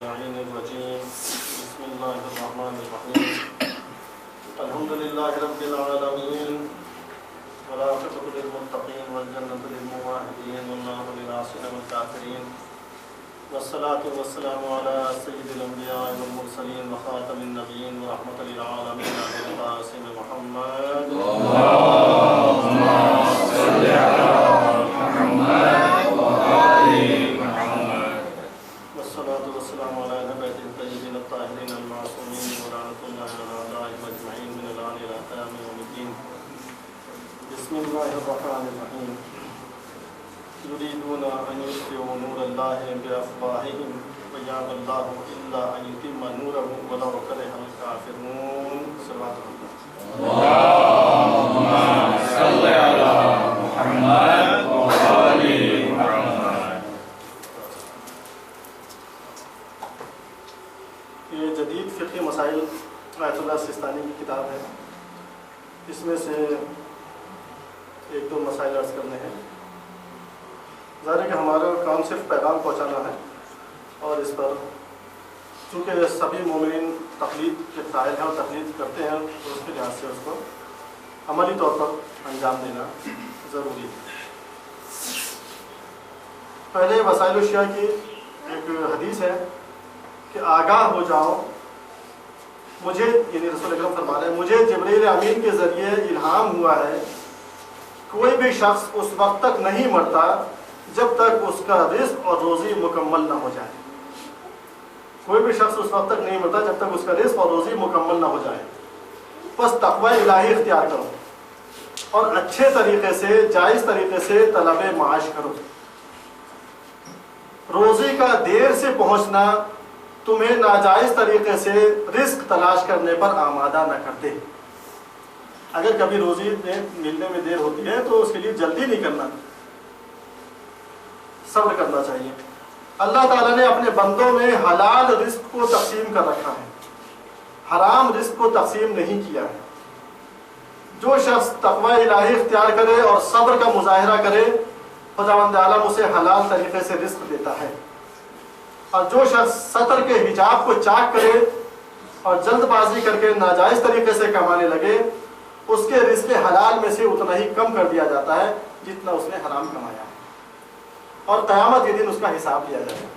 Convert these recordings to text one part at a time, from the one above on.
الرجيم بسم الله الرحمن الرحيم الحمد لله رب العالمين والعاقبة للمتقين والجنة للموحدين والنار للعاصين والكافرين والصلاة والسلام على سيد الأنبياء والمرسلين وخاتم النبيين ورحمة للعالمين أبي القاسم محمد اللهم صل على محمد وآل محمد والصلاة والسلام على نبية الطيبين الطاهرين المعصومين ولعنة الله على أعدائهم أجمعين من الآن إلى قيام يوم الدين بسم الله الرحمن الرحيم يريدون أن يطفئوا نور الله بأفواههم ويأبى الله إلا أن يتم نوره ولو كره الكافرون صلوات الله اللهم صل على محمد وآل محمد. یہ جدید فقہی مسائل آیت اللہ سستانی کی کتاب ہے. اس میں سے ایک دو مسائل عرض کرنے ہیں. ظاہر ہے کہ ہمارا کام صرف پیغام پہنچانا ہے اور اس پر چونکہ سبھی مومنین تقلید کے قائل ہیں اور تقلید کرتے ہیں تو اس کے لحاظ سے اس کو عملی طور پر انجام دینا ضروری ہے. پہلے وسائل الشیعہ کی ایک حدیث ہے کہ آگاہ ہو جاؤ مجھے، یعنی رسول اکرم فرما رہے ہیں، مجھے جبرائیل امین کے ذریعے الہام ہوا ہے کوئی بھی شخص اس وقت تک نہیں مرتا جب تک اس کا رزق اور روزی مکمل نہ ہو جائے. کوئی بھی شخص اس وقت تک نہیں مرتا جب تک اس کا رزق اور روزی مکمل نہ ہو جائے. بس تقوی الہی اختیار کرو اور اچھے طریقے سے، جائز طریقے سے طلب معاش کرو. روزی کا دیر سے پہنچنا تمہیں ناجائز طریقے سے رزق تلاش کرنے پر آمادہ نہ کرتے. اگر کبھی روزی ملنے میں دیر ہوتی ہے تو اس کے لیے جلدی نہیں کرنا، صبر کرنا چاہیے. اللہ تعالیٰ نے اپنے بندوں میں حلال رزق کو تقسیم کر رکھا ہے، حرام رزق کو تقسیم نہیں کیا ہے. جو شخص تقوی الہی اختیار کرے اور صبر کا مظاہرہ کرے خداوند عالم اسے حلال طریقے سے رزق دیتا ہے. اور جو شخص سطر کے حجاب کو چاک کرے اور جلد بازی کر کے ناجائز طریقے سے کمانے لگے اس کے رزق حلال میں سے اتنا ہی کم کر دیا جاتا ہے جتنا اس نے حرام کمایا ہے، اور قیامت کے دن اس کا حساب لیا جائے گا.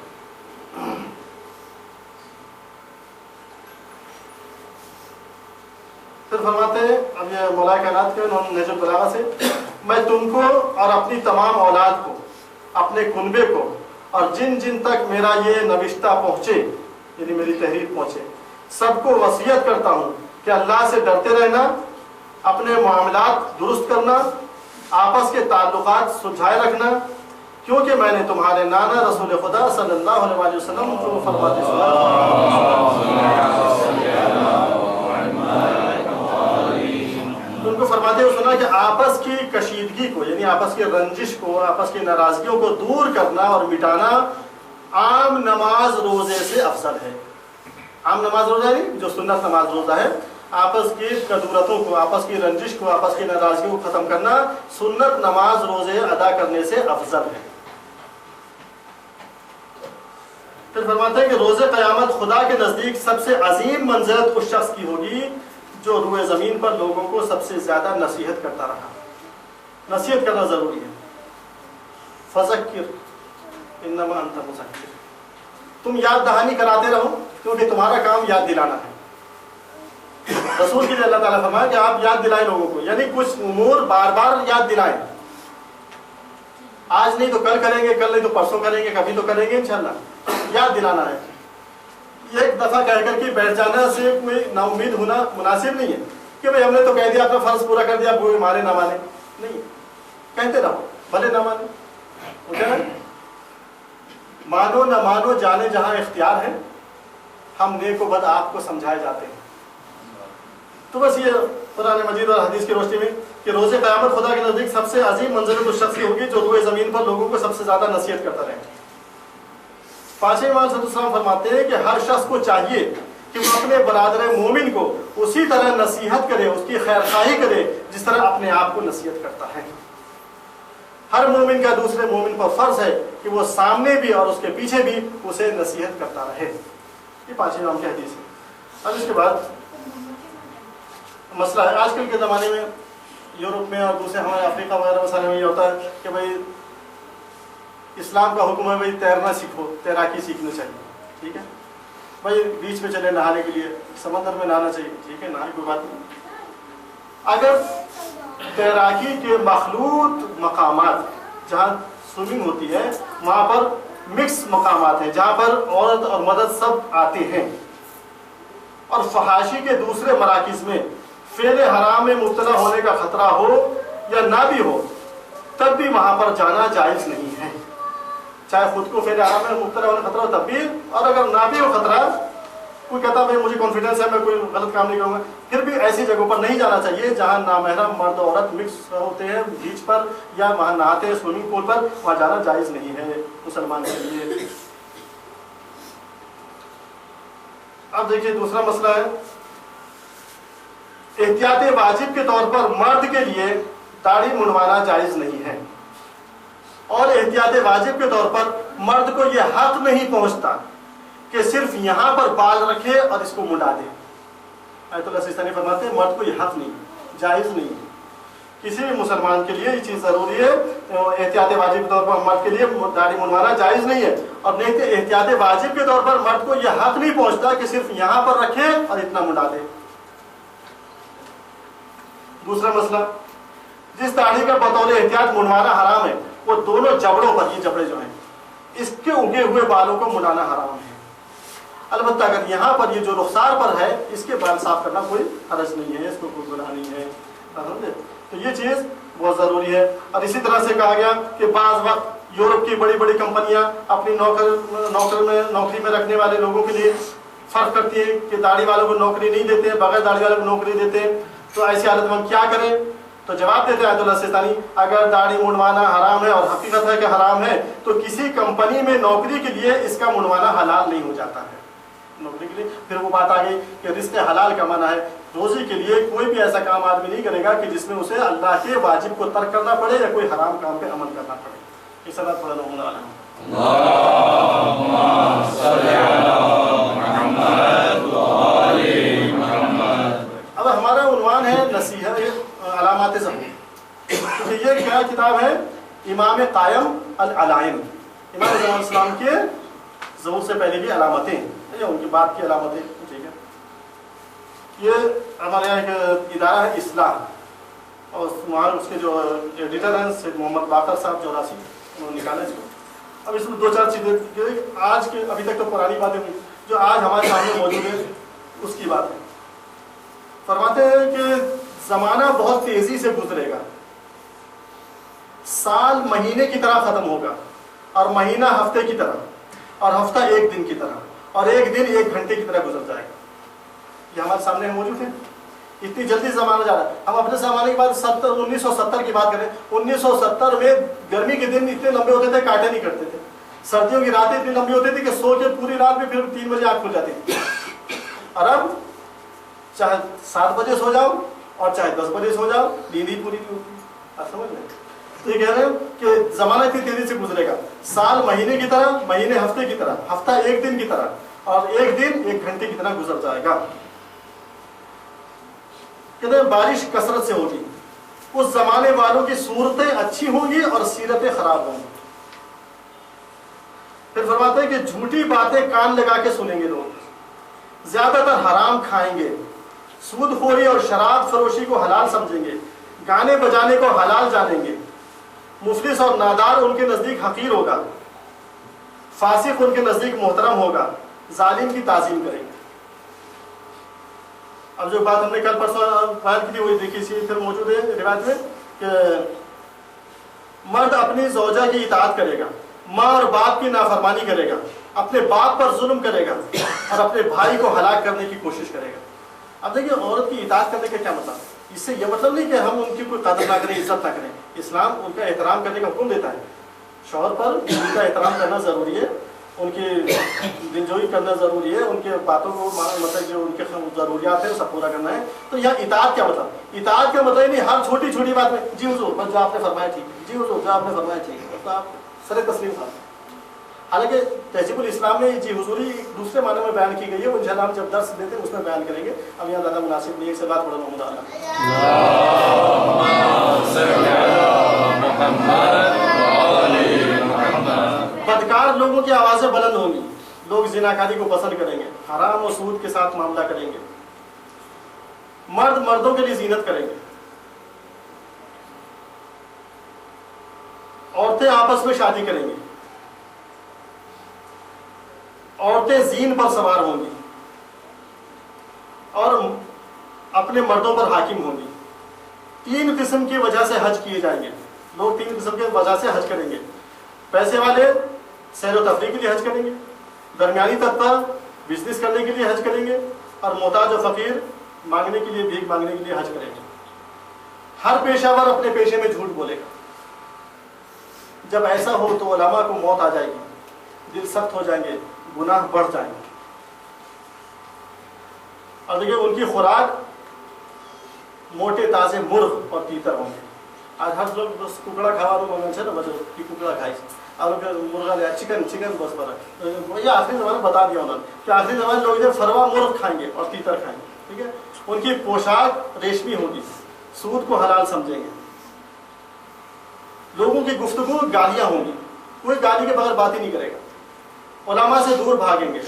پھر فرماتے ہیں، اب یہ مولا کائنات کے نہج البلاغہ سے، میں تم کو اور اپنی تمام اولاد کو، اپنے کنبے کو اور جن جن تک میرا یہ نوشتہ پہنچے، یعنی میری تحریر پہنچے، سب کو وصیت کرتا ہوں کہ اللہ سے ڈرتے رہنا، اپنے معاملات درست کرنا، آپس کے تعلقات سلجھائے رکھنا، کیونکہ میں نے تمہارے نانا رسول خدا صلی اللہ علیہ وسلم کو فرماتے سنا ان کو فرماتے ہوئے سنا کہ آپس کی کشیدگی کو، یعنی آپس کی رنجش کو، آپس کی ناراضگیوں کو دور کرنا اور مٹانا عام نماز روزے سے افضل ہے. عام نماز روزہ نہیں، جو سنت نماز روزہ ہے، آپس کی کدورتوں کو، آپس کی رنجش کو، آپس کی ناراضگیوں کو ختم کرنا سنت نماز روزے ادا کرنے سے افضل ہے. پھر فرماتے ہیں کہ روز قیامت خدا کے نزدیک سب سے عظیم منزلت اس شخص کی ہوگی جو روئے زمین پر لوگوں کو سب سے زیادہ نصیحت کرتا رہا. نصیحت کرنا ضروری ہے. فذکر انما انت مذکر، تم یاد دہانی کراتے رہو کیونکہ تمہارا کام یاد دلانا ہے. رسول کے لیے اللہ تعالیٰ فرمایا کہ آپ یاد دلائیں لوگوں کو، یعنی کچھ امور بار بار یاد دلائیں. آج نہیں تو کل کریں گے، کل نہیں تو پرسوں کریں گے، کبھی تو کریں گے انشاءاللہ. یاد دلانا ہے. ایک دفعہ کہہ کر کے بیٹھ جانا سے کوئی نا امید ہونا مناسب نہیں ہے کہ بھئی ہم نے تو کہہ دیا، اپنا فرض پورا کر دیا، وہ ہمارے نہ مانے. نہیں، کہتے رہو، بھلے نہ مانے. مانو نہ مانو جانے جہاں اختیار ہے، ہم نیک و بد آپ کو سمجھائے جاتے ہیں. تو بس یہ قرآن مجید اور حدیث کی روشنی میں کہ روز قیامت خدا کے نزدیک سب سے عظیم منزلت اس شخص کی ہوگی جو روئے زمین پر لوگوں کو سب سے زیادہ نصیحت کرتا رہے. پانچویں امام صلی اللہ علیہ وسلم فرماتے ہیں کہ ہر شخص کو چاہیے کہ وہ اپنے برادر مومن کو اسی طرح نصیحت کرے، اس کی خیر خواہی کرے جس طرح اپنے آپ کو نصیحت کرتا ہے. ہر مومن کا دوسرے مومن پر فرض ہے کہ وہ سامنے بھی اور اس کے پیچھے بھی اسے نصیحت کرتا رہے. یہ 5 امام کی حدیث ہے. اب اس کے بعد مسئلہ ہے آج کل کے زمانے میں یورپ میں اور دوسرے ہمارے افریقہ وغیرہ مسئلے میں یہ ہوتا ہے کہ بھائی اسلام کا حکم ہے بھائی تیرنا سیکھو، تیراکی سیکھنا چاہیے. ٹھیک ہے بھائی بیچ میں چلے نہانے کے لیے، سمندر میں نہانا چاہیے. ٹھیک ہے نہانے کوئی بات نہیں. اگر تیراکی کے مخلوط مقامات جہاں سوئمنگ ہوتی ہے وہاں پر مکس مقامات ہیں جہاں پر عورت اور مرد سب آتے ہیں، اور فحاشی کے دوسرے مراکز میں فعل حرام میں مبتلا ہونے کا خطرہ ہو یا نہ بھی ہو، تب بھی وہاں پر جانا جائز نہیں ہے. چاہے خود کو فعل حرام میں مبتلا ہونے کا خطرہ ہو تب بھی، اور اگر نہ بھی ہو خطرہ، کوئی کہتا ہے مجھے کانفیڈنس ہے میں کوئی غلط کام نہیں کروں گا، پھر بھی ایسی جگہوں پر نہیں جانا چاہیے جہاں نامحرم مرد عورت مکس ہوتے ہیں بیچ پر یا وہاں نہاتے ہیں سوئمنگ پول پر، وہاں جانا جائز نہیں ہے مسلمان کے لیے. اب دیکھیے دوسرا مسئلہ ہے احتیاط واجب کے طور پر مرد کے لیے داڑھی منڈوانا جائز نہیں ہے، اور احتیاط واجب کے طور پر مرد کو یہ حق نہیں پہنچتا کہ صرف یہاں پر بال رکھے اور اس کو منڈا دے. آیت اللہ سیستانی فرماتے ہیں مرد کو یہ حق نہیں، جائز نہیں. کسی بھی مسلمان کے لیے یہ چیز ضروری ہے، احتیاط واجب کے طور پر مرد کے لیے داڑھی منڈوانا جائز نہیں ہے، اور نہیں کہ احتیاط واجب کے طور پر مرد کو یہ حق نہیں پہنچتا کہ صرف یہاں پر رکھے اور اتنا منڈا دے. دوسرا مسئلہ، جس داڑھی کا بطور احتیاط منڈوانا حرام ہے وہ دونوں جبڑوں پر، یہ جبڑے جو ہیں اس کے اگے ہوئے بالوں کو منڈانا حرام ہے. البتہ اگر یہاں پر یہ جو رخسار پر ہے اس کے بال صاف کرنا کوئی حرج نہیں ہے، اس کو کوئی گناہ نہیں ہے. تو یہ چیز بہت ضروری ہے. اور اسی طرح سے کہا گیا کہ بعض وقت یورپ کی بڑی بڑی کمپنیاں اپنی نوکری میں رکھنے والے لوگوں کے لیے فرق کرتی ہیں کہ داڑھی والوں کو نوکری نہیں دیتے، بغیر داڑھی والوں کو نوکری دیتے ہیں. تو ایسی حالت میں ہم کیا کریں؟ تو جواب دیتے ہیں آیت اللہ سیستانی، اگر داڑھی منڈوانا حرام ہے اور حقیقت ہے کہ حرام ہے تو کسی کمپنی میں نوکری کے لیے اس کا منڈوانا حلال نہیں ہو جاتا ہے. نوکری کے لیے پھر وہ بات آ گئی کہ رزق حلال کمانا ہے. روزی کے لیے کوئی بھی ایسا کام آدمی نہیں کرے گا کہ جس میں اسے اللہ کے واجب کو ترک کرنا پڑے یا کوئی حرام کام پہ عمل کرنا پڑے. اس طرح پڑھنا ہونا ہے. اب ہمارا عنوان ہے نصیحت علامات ظہور. کیونکہ یہ کیا کتاب ہے؟ امام قائم العلائم، امام علیہ السلام کے ظہور سے پہلے کی علامتیں یا ان کی بات کی علامتیں. ٹھیک ہے، یہ ہمارے یہاں ایک ادارہ ہے اصلاح، اور وہاں اس کے جو ایڈیٹر ہیں سید محمد باقر صاحب جوراسی، انہوں نے نکالا اس کو. اب اس میں 2-4 چیزیں آج کے ابھی تک تو پرانی باتیں ہوئی جو آج ہمارے سامنے موجود ہے اس کی بات ہے. فرماتے ہیں کہ زمانہ بہت تیزی سے گزرے گا، سال مہینے کی طرح ختم ہوگا، اور مہینہ ہفتے کی طرح، اور ہفتہ ایک دن کی طرح، اور ایک دن 1 گھنٹے کی طرح گزر جائے گا. یہ ہمارے سامنے موجود ہے. اتنی جلدی زمانہ جا رہا ہے. ہم اپنے زمانے کی بات 1970 کی بات کریں، 1970 میں گرمی کے دن اتنے لمبے ہوتے تھے کاٹے نہیں کرتے تھے، سردیوں کی راتیں اتنی لمبی ہوتی تھی کہ سو کے پوری رات میں پھر 3 بجے آنکھ کھل جاتی تھی. اور اب چاہے 7 بجے سو جاؤ اور چاہے 10 بجے سو جاؤ، نیند ہی پوری نہیں ہوتی. آپ سمجھ لیں؟ تو یہ کہہ رہے ہیں کہ زمانہ اتنی تیزی سے گزرے گا، سال مہینے کی طرح، مہینے ہفتے کی طرح، ہفتہ ایک دن کی طرح، اور ایک دن 1 گھنٹے کی طرح گزر جائے گا. کہتے ہیں بارش کثرت سے ہوگی، اس زمانے والوں کی صورتیں اچھی ہوں گی اور سیرتیں خراب ہوں گی. پھر فرماتے ہیں کہ جھوٹی باتیں کان لگا کے سنیں گے لوگ، زیادہ تر حرام کھائیں گے، سود خوری اور شراب فروشی کو حلال سمجھیں گے، گانے بجانے کو حلال جانیں گے، مفلس اور نادار ان کے نزدیک حقیر ہوگا، فاسق ان کے نزدیک محترم ہوگا، ظالم کی تعظیم کریں گے. اب جو بات ہم نے کل پرسوں بیان کی تھی وہی دیکھی سی پھر موجود ہے روایت میں کہ مرد اپنی زوجہ کی اطاعت کرے گا، ماں اور باپ کی نافرمانی کرے گا، اپنے باپ پر ظلم کرے گا اور اپنے بھائی کو ہلاک کرنے کی کوشش کرے گا. اب دیکھیے عورت کی اطاعت کرنے کا کیا مطلب؟ اس سے یہ مطلب نہیں کہ ہم ان کی کوئی قدر نہ کریں، عزت نہ کریں. اسلام ان کا احترام کرنے کا حکم دیتا ہے. شوہر پر ان کا احترام کرنا ضروری ہے، ان کی دلجوئی کرنا ضروری ہے، ان کے باتوں کو مطلب جو ان کے ضروریات ہیں سب پورا کرنا ہے. تو یہاں اطاعت کیا مطلب؟ اطاعت کا مطلب نہیں ہر چھوٹی چھوٹی بات میں جی حضور بس جو آپ نے فرمایا ٹھیک ہے، جی حضور جو آپ نے فرمایا ٹھیک ہے، تو آپ سر تسلیم تھا. حالانکہ تہذیب الاسلام میں جی حضوری دوسرے معنی میں بیان کی گئی ہے، وہ انشاءاللہ ہم جب درس دیتے ہیں اس میں بیان کریں گے. اب یہاں زیادہ مناسب نہیں ہے، سے بات پڑھنا ہوگا. بدکار لوگوں کی آوازیں بلند ہوں گی، لوگ زناکاری کو پسند کریں گے، حرام و سود کے ساتھ معاملہ کریں گے، مرد مردوں کے لیے زینت کریں گے، عورتیں آپس میں شادی کریں گی، عورتیں زین پر سوار ہوں گی اور اپنے مردوں پر حاکم ہوں گی. 3 قسم کی وجہ سے حج کیے جائیں گے. لوگ 3 قسم کی وجہ سے حج کریں گے. پیسے والے سیر و تفریح کے لیے حج کریں گے، درمیانی طبقہ بزنس کرنے کے لیے حج کریں گے، اور محتاج و فقیر مانگنے کے لیے، بھیک مانگنے کے لیے حج کریں گے. ہر پیشہ ور اپنے پیشے میں جھوٹ بولے گا. جب ایسا ہو تو علماء کو موت آ جائے گی، دل سخت ہو جائیں گے، گناہ بڑھ جائیں گے. اور دیکھیے ان کی خوراک موٹے تازے مرغ اور تیتر ہوں گے. آج ہر لوگ بس ککڑا کھاوا تو مانگن نا، بس ککڑا کھائی اور مرغا لیا چکن بس برا. یہ آخری زمانے بتا دیا انہوں نے کہ آخری زمانے لوگ جو فروا مرغ کھائیں گے اور تیتر کھائیں گے. ٹھیک ہے. ان کی پوشاک ریشمی ہوگی، سود کو حلال سمجھیں گے. لوگوں کی گفتگو گالیاں ہوں گی، کوئی گالی کے بغیر بات ہی نہیں کرے گا. علماء سے دور بھاگیں گے.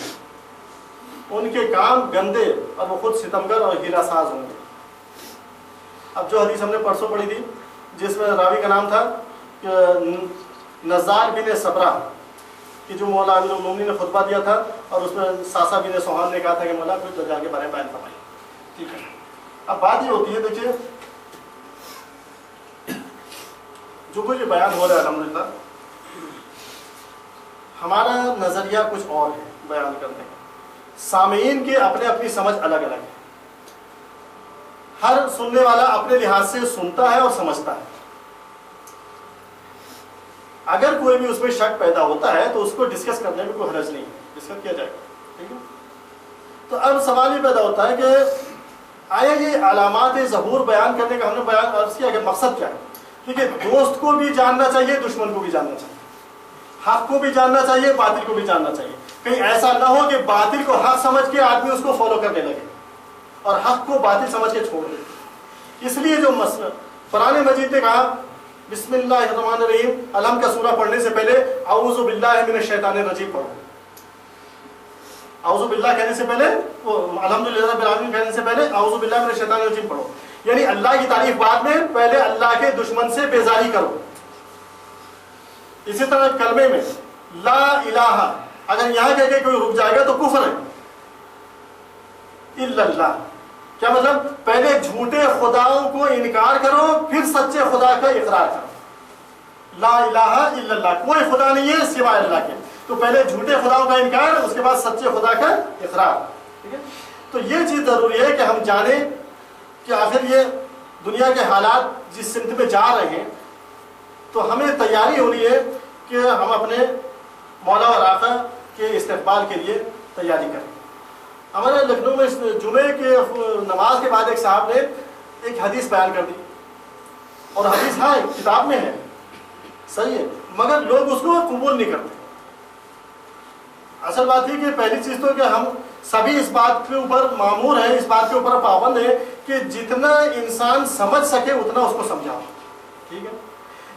ان کے کام گندے اور وہ خود ستمگر اور ہیرا ساز ہوں گے. اب جو حدیث ہم نے پرسوں پڑھی تھی جس میں راوی کا نام تھا نزار بن صبرہ، کہ جو مولا امیر المومنین نے خطبہ دیا تھا اور اس میں ساسا بن سوہان نے کہا تھا کہ مولا کچھ دجال کے بارے میں بیان فرمائیے. ٹھیک ہے. اب بات یہ ہوتی ہے، دیکھیے جو کچھ بیان ہو رہا ہے الحمدللہ، ہمارا نظریہ کچھ اور ہے بیان کرنے کا. سامعین کے اپنے اپنی سمجھ الگ الگ ہے. ہر سننے والا اپنے لحاظ سے سنتا ہے اور سمجھتا ہے. اگر کوئی بھی اس میں شک پیدا ہوتا ہے تو اس کو ڈسکس کرنے میں کوئی حرج نہیں ہے، ڈسکس کیا جائے گا. ٹھیک ہے. تو اب سوال یہ پیدا ہوتا ہے کہ آیا یہ علامات ظہور بیان کرنے کا ہم نے بیان عرض کیا کہ مقصد کیا ہے؟ کیونکہ دوست کو بھی جاننا چاہیے، دشمن کو بھی جاننا چاہیے، حق کو بھی جاننا چاہیے، باطل کو بھی جاننا چاہیے. کہیں ایسا نہ ہو کہ باطل کو حق سمجھ کے آدمی اس کو فالو کرنے لگے اور حق کو باطل سمجھ کے چھوڑ دے. اس لیے جو مسئلہ قرآن مجید نے کہا بسم اللہ الرحمن الرحیم، علم کا سورہ پڑھنے سے پہلے اعوذ باللہ من الشیطان الرجیم پڑھو. اعوذ باللہ کہنے سے پہلے، الحمدللہ رب العالمین کہنے سے پہلے اعوذ باللہ من الشیطان الرجیم پڑھو. یعنی اللہ کی تعریف بعد میں، پہلے اللہ کے دشمن سے بیزاری کرو. اسی طرح کلمے میں لا الہ، اگر یہاں کہہ کے کوئی رک جائے گا تو کفر ہے. الا اللہ کیا مطلب؟ پہلے جھوٹے خداؤں کو انکار کرو، پھر سچے خدا کا اقرار کرو. لا الہ الا اللہ، کوئی خدا نہیں ہے سوائے اللہ کے. تو پہلے جھوٹے خداؤں کا انکار، اس کے بعد سچے خدا کا اقرار. ٹھیک ہے. تو یہ چیز ضروری ہے کہ ہم جانیں کہ آخر یہ دنیا کے حالات جس سمت میں جا رہے ہیں، تو ہمیں تیاری ہونی ہے کہ ہم اپنے مولا اور آقا کے استقبال کے لیے تیاری کریں. ہمارے لکھنؤ میں جمعے کے نماز کے بعد ایک صاحب نے ایک حدیث بیان کر دی، اور حدیث ہاں کتاب میں ہے، صحیح ہے، مگر لوگ اس کو قبول نہیں کرتے. اصل بات یہ کہ پہلی چیز تو کہ ہم سبھی اس بات کے اوپر مامور ہیں، اس بات کے اوپر پابند ہیں کہ جتنا انسان سمجھ سکے اتنا اس کو سمجھاؤ. ٹھیک ہے.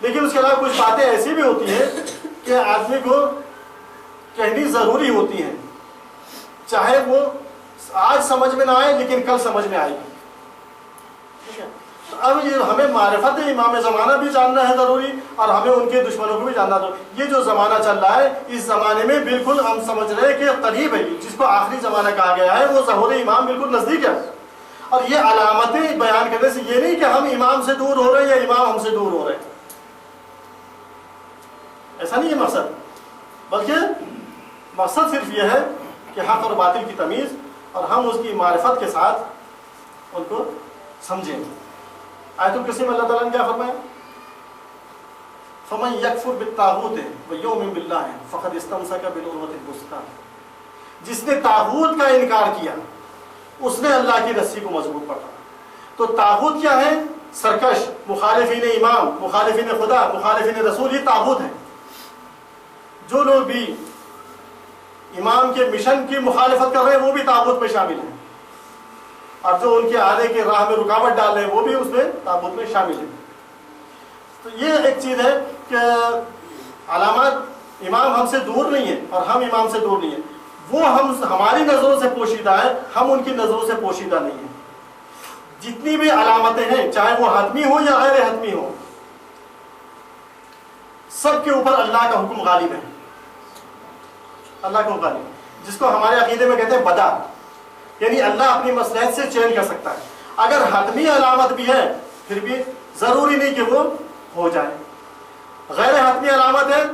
لیکن اس کے علاوہ کچھ باتیں ایسی بھی ہوتی ہیں کہ آدمی کو کہنی ضروری ہوتی ہیں، چاہے وہ آج سمجھ میں نہ آئے لیکن کل سمجھ میں آئے گی. ٹھیک ہے. تو اب یہ ہمیں معرفت امام زمانہ بھی جاننا ہے ضروری، اور ہمیں ان کے دشمنوں کو بھی جاننا ضروری. یہ جو زمانہ چل رہا ہے، اس زمانے میں بالکل ہم سمجھ رہے ہیں کہ قریب ہے، جس کو آخری زمانہ کہا گیا ہے وہ ظہور امام بالکل نزدیک ہے. اور یہ علامتیں بیان کرنے سے یہ نہیں کہ ہم امام سے دور ہو رہے ہیں یا امام ہم سے دور ہو رہے ہیں، ایسا نہیں ہے مقصد. بلکہ مقصد صرف یہ ہے کہ حق اور باطل کی تمیز، اور ہم اس کی معرفت کے ساتھ ان کو سمجھیں. آیت الکرسی میں اللہ تعالیٰ نے کیا فرمایا؟ فَمَن يَكْفُرْ بِالطَّاغُوتِ وَيُؤْمِن بِاللَّهِ فَقَدِ اسْتَمْسَكَ بِالْعُرْوَةِ الْوُثْقَىٰ. جس نے طاغوت کا انکار کیا اس نے اللہ کی رسی کو مضبوط پکڑا. تو طاغوت کیا ہے؟ سرکش، مخالفین امام، مخالفین خدا، مخالفین رسول، یہ طاغوت ہیں. جو لوگ بھی امام کے مشن کی مخالفت کر رہے ہیں وہ بھی تاغوت میں شامل ہیں، اور جو ان کے آنے کے راہ میں رکاوٹ ڈال رہے ہیں وہ بھی اس میں تاغوت میں شامل ہیں۔ تو یہ ایک چیز ہے کہ علامات امام ہم سے دور نہیں ہیں اور ہم امام سے دور نہیں ہیں، وہ ہماری نظروں سے پوشیدہ ہے، ہم ان کی نظروں سے پوشیدہ نہیں ہیں۔ جتنی بھی علامتیں ہیں چاہے وہ حتمی ہو یا غیر حتمی ہو، سب کے اوپر اللہ کا حکم غالب ہے، اللہ کا حکم غالب، جس کو ہمارے عقیدے میں کہتے ہیں بدا، یعنی اللہ اپنی مصلحت سے چینج کر سکتا ہے۔ اگر حتمی علامت بھی ہے پھر بھی ضروری نہیں کہ وہ ہو جائے، غیر حتمی علامت ہے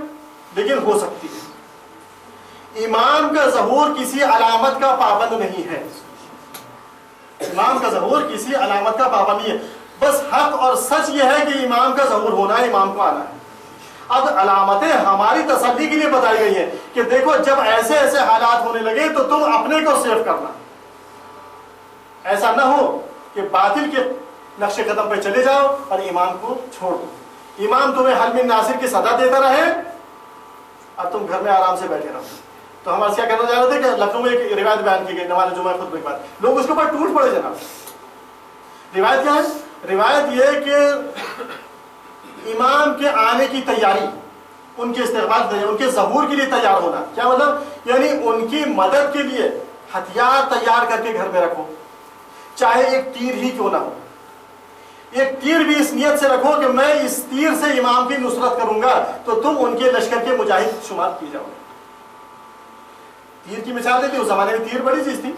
لیکن ہو سکتی ہے۔ امام کا ظہور کسی علامت کا پابند نہیں ہے، امام کا ظہور کسی علامت کا پابند نہیں ہے، بس حق اور سچ یہ ہے کہ امام کا ظہور ہونا ہے، امام کو آنا ہے۔ اب علامتیں ہماری تسلی کے لیے بتائی گئی ہیں کہ دیکھو جب ایسے ایسے حالات ہونے لگے تو تم اپنے کو سیو کرنا، ایسا نہ ہو کہ باطل کے نقش قدم پہ چلے جاؤ اور امام کو چھوڑ دو، امام تمہیں حل من ناصر کی صدا دیتا رہے اور تم گھر میں آرام سے بیٹھے رہو۔ تو ہم کیا کہنا چاہ رہے تھے کہ لکھنؤ میں ایک روایت بیان کی گئی نماز جمعہ خطبے کے بعد، لوگ اس کے اوپر ٹوٹ پڑے جناب۔ روایت کیا ہے؟ روایت یہ کہ امام کے آنے کی تیاری، ان کے استقبال، ان کے ظہور کے لیے تیار ہونا، کیا مطلب؟ یعنی ان کی مدد کے لیے ہتھیار تیار کر کے گھر میں رکھو، چاہے ایک تیر ہی کیوں نہ ہو، ایک تیر بھی اس نیت سے رکھو کہ میں اس تیر سے امام کی نصرت کروں گا، تو تم ان کے لشکر کے مجاہد شمار کی جاؤ۔ تیر کی مثال دیتی، اس زمانے میں تیر بڑی چیز تھی،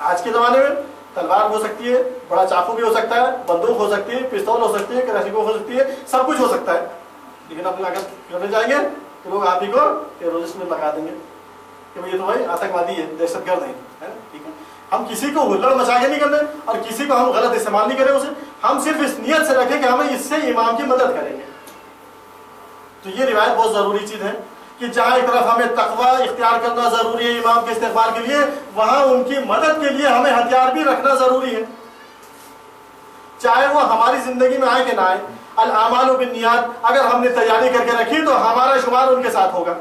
آج کے زمانے میں تلوار ہو سکتی ہے، بڑا چاقو بھی ہو سکتا ہے، بندوق ہو سکتی ہے، پستول ہو سکتی ہے، کلاشینکوف ہو سکتی ہے، سب کچھ ہو سکتا ہے، لیکن اپنے اگر کرنے جائیں گے تو لوگ آپ ہی کو ٹیرورسٹ میں لگا دیں گے کہ یہ تو بھائی آتنکوادی ہے، دہشت گرد ہے، ٹھیک ہے۔ ہم کسی کو ہلڑ مچا کے نہیں کرنے اور کسی کو ہم غلط استعمال نہیں کریں اسے، ہم صرف اس نیت سے رکھیں کہ ہمیں اس سے امام کی مدد کریں گے۔ تو یہ روایت بہت ضروری چیز ہے کہ جہاں ایک طرف ہمیں تقوی اختیار کرنا ضروری ہے امام کے استقبال کے لیے، وہاں ان کی مدد کے لیے ہمیں ہتھیار بھی رکھنا ضروری ہے، چاہے وہ ہماری زندگی میں آئے کہ نہ آئے۔ الاعمال بالنیات، اگر ہم نے تیاری کر کے رکھی تو ہمارا شمار ان کے ساتھ ہوگا۔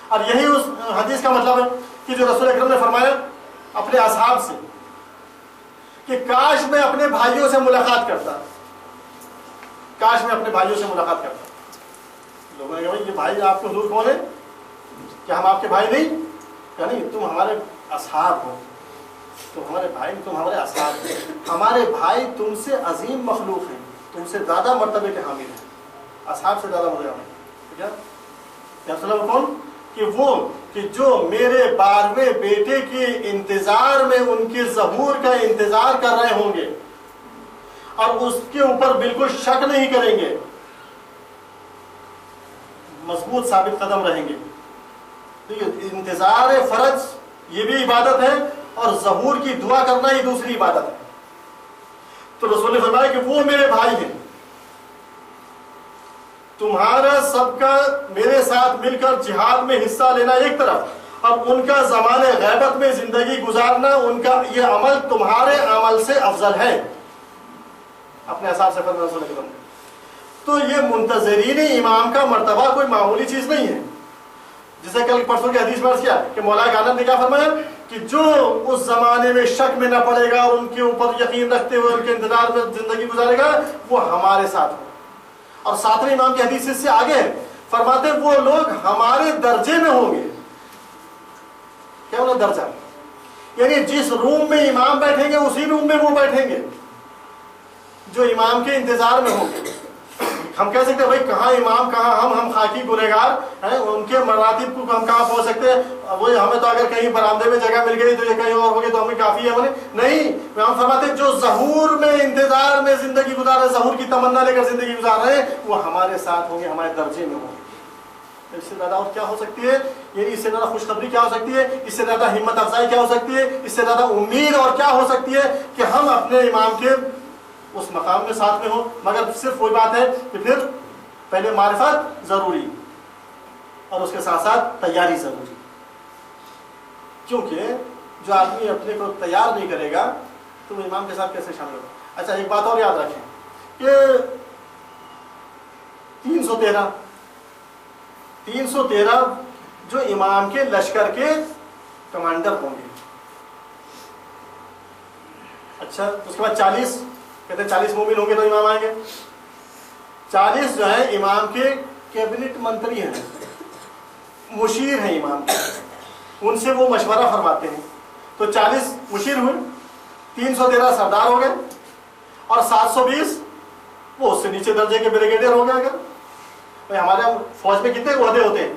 اور یہی اس حدیث کا مطلب ہے کہ جو رسول اکرم نے فرمایا اپنے اصحاب سے کہ کاش میں اپنے بھائیوں سے ملاقات کرتا، کاش میں اپنے بھائیوں سے ملاقات کرتا۔ لوگوں نے کہا یہ بھائی آپ کو حضور کون ہے؟ کیا ہم آپ کے بھائی نہیں؟ کہ نہیں، تم ہمارے اصحاب ہو، تم ہمارے بھائی، تم ہمارے اصحاب ہیں، ہمارے بھائی تم سے عظیم مخلوق ہیں، تم سے زیادہ مرتبے کے حامل ہیں، اصحاب سے زیادہ مرتبے ہیں۔ کیا مطلب کون؟ کہ وہ کہ جو میرے 12ویں بیٹے کے انتظار میں ان کے ظہور کا انتظار کر رہے ہوں گے اور اس کے اوپر بالکل شک نہیں کریں گے، مضبوط ثابت قدم رہیں گے۔ انتظار فرض یہ بھی عبادت ہے اور ظہور کی دعا کرنا یہ دوسری عبادت ہے۔ تو رسول نے فرمایا کہ وہ میرے بھائی ہیں، تمہارا سب کا میرے ساتھ مل کر جہاد میں حصہ لینا ایک طرف، اب ان کا زمانے غیبت میں زندگی گزارنا، ان کا یہ عمل تمہارے عمل سے افضل ہے، اپنے حساب سے فرمایا رسول اکرم نے۔ تو یہ منتظرین امام کا مرتبہ کوئی معمولی چیز نہیں ہے، جسے کل پرسوں کی حدیث میں عرض کیا کہ مولا کانت نے کیا فرمایا کہ جو اس زمانے میں شک میں نہ پڑے گا اور ان کے اوپر یقین رکھتے ہوئے ان کے انتظار میں زندگی گزارے گا وہ ہمارے ساتھ ہو۔ اور ساتویں امام کی حدیث اس سے آگے ہے، فرماتے ہیں وہ لوگ ہمارے درجے میں ہوں گے۔ کیا انہیں درجہ؟ یعنی جس روم میں امام بیٹھیں گے اسی روم میں وہ بیٹھیں گے جو امام کے انتظار میں ہوں گے۔ ہم کہہ سکتے ہیں بھائی کہاں امام کہاں ہم خاکی گنہگار ہیں، ان کے مراتب کو ہم کہاں پہنچ سکتے ہیں؟ وہ ہمیں تو اگر کہیں برآمدے میں جگہ مل گئی تو یہ کہیں اور ہوگی تو ہمیں کافی ہے نہیں۔ ہم فرماتے ہیں جو ظہور میں انتظار میں زندگی گزار رہے، ظہور کی تمنا لے کر زندگی گزار رہے ہیں، وہ ہمارے ساتھ ہوں گے، ہمارے درجے میں ہوں گے۔ اس سے زیادہ اور کیا ہو سکتی ہے؟ یعنی اس سے زیادہ خوشخبری کیا ہو سکتی ہے؟ اس سے زیادہ ہمت افزائی کیا ہو سکتی ہے؟ اس سے زیادہ امید اور کیا ہو سکتی ہے کہ ہم اپنے امام کے اس مقام میں ساتھ میں ہوں؟ مگر صرف وہی بات ہے کہ پھر پہلے معرفت ضروری اور اس کے ساتھ ساتھ تیاری ضروری، کیونکہ جو آدمی اپنے کو تیار نہیں کرے گا تو وہ امام کے ساتھ کیسے شامل ہوگا؟ اچھا ایک بات اور یاد رکھیں کہ 313 جو امام کے لشکر کے کمانڈر ہوں گے. اچھا اس کے بعد 40 کہتے ہیں 40 مومن ہوں گے تو امام آئیں گے. 40 جو ہے امام کے کیبنٹ منتری ہیں, مشیر ہیں امام کے, ان سے وہ مشورہ فرماتے ہیں. تو 40 مشیر ہوئے, 313 سردار ہو گئے, اور 720 وہ اس سے نیچے درجے کے بریگیڈیئر ہو گئے. اگر بھائی ہمارے فوج میں کتنے عہدے ہوتے ہیں؟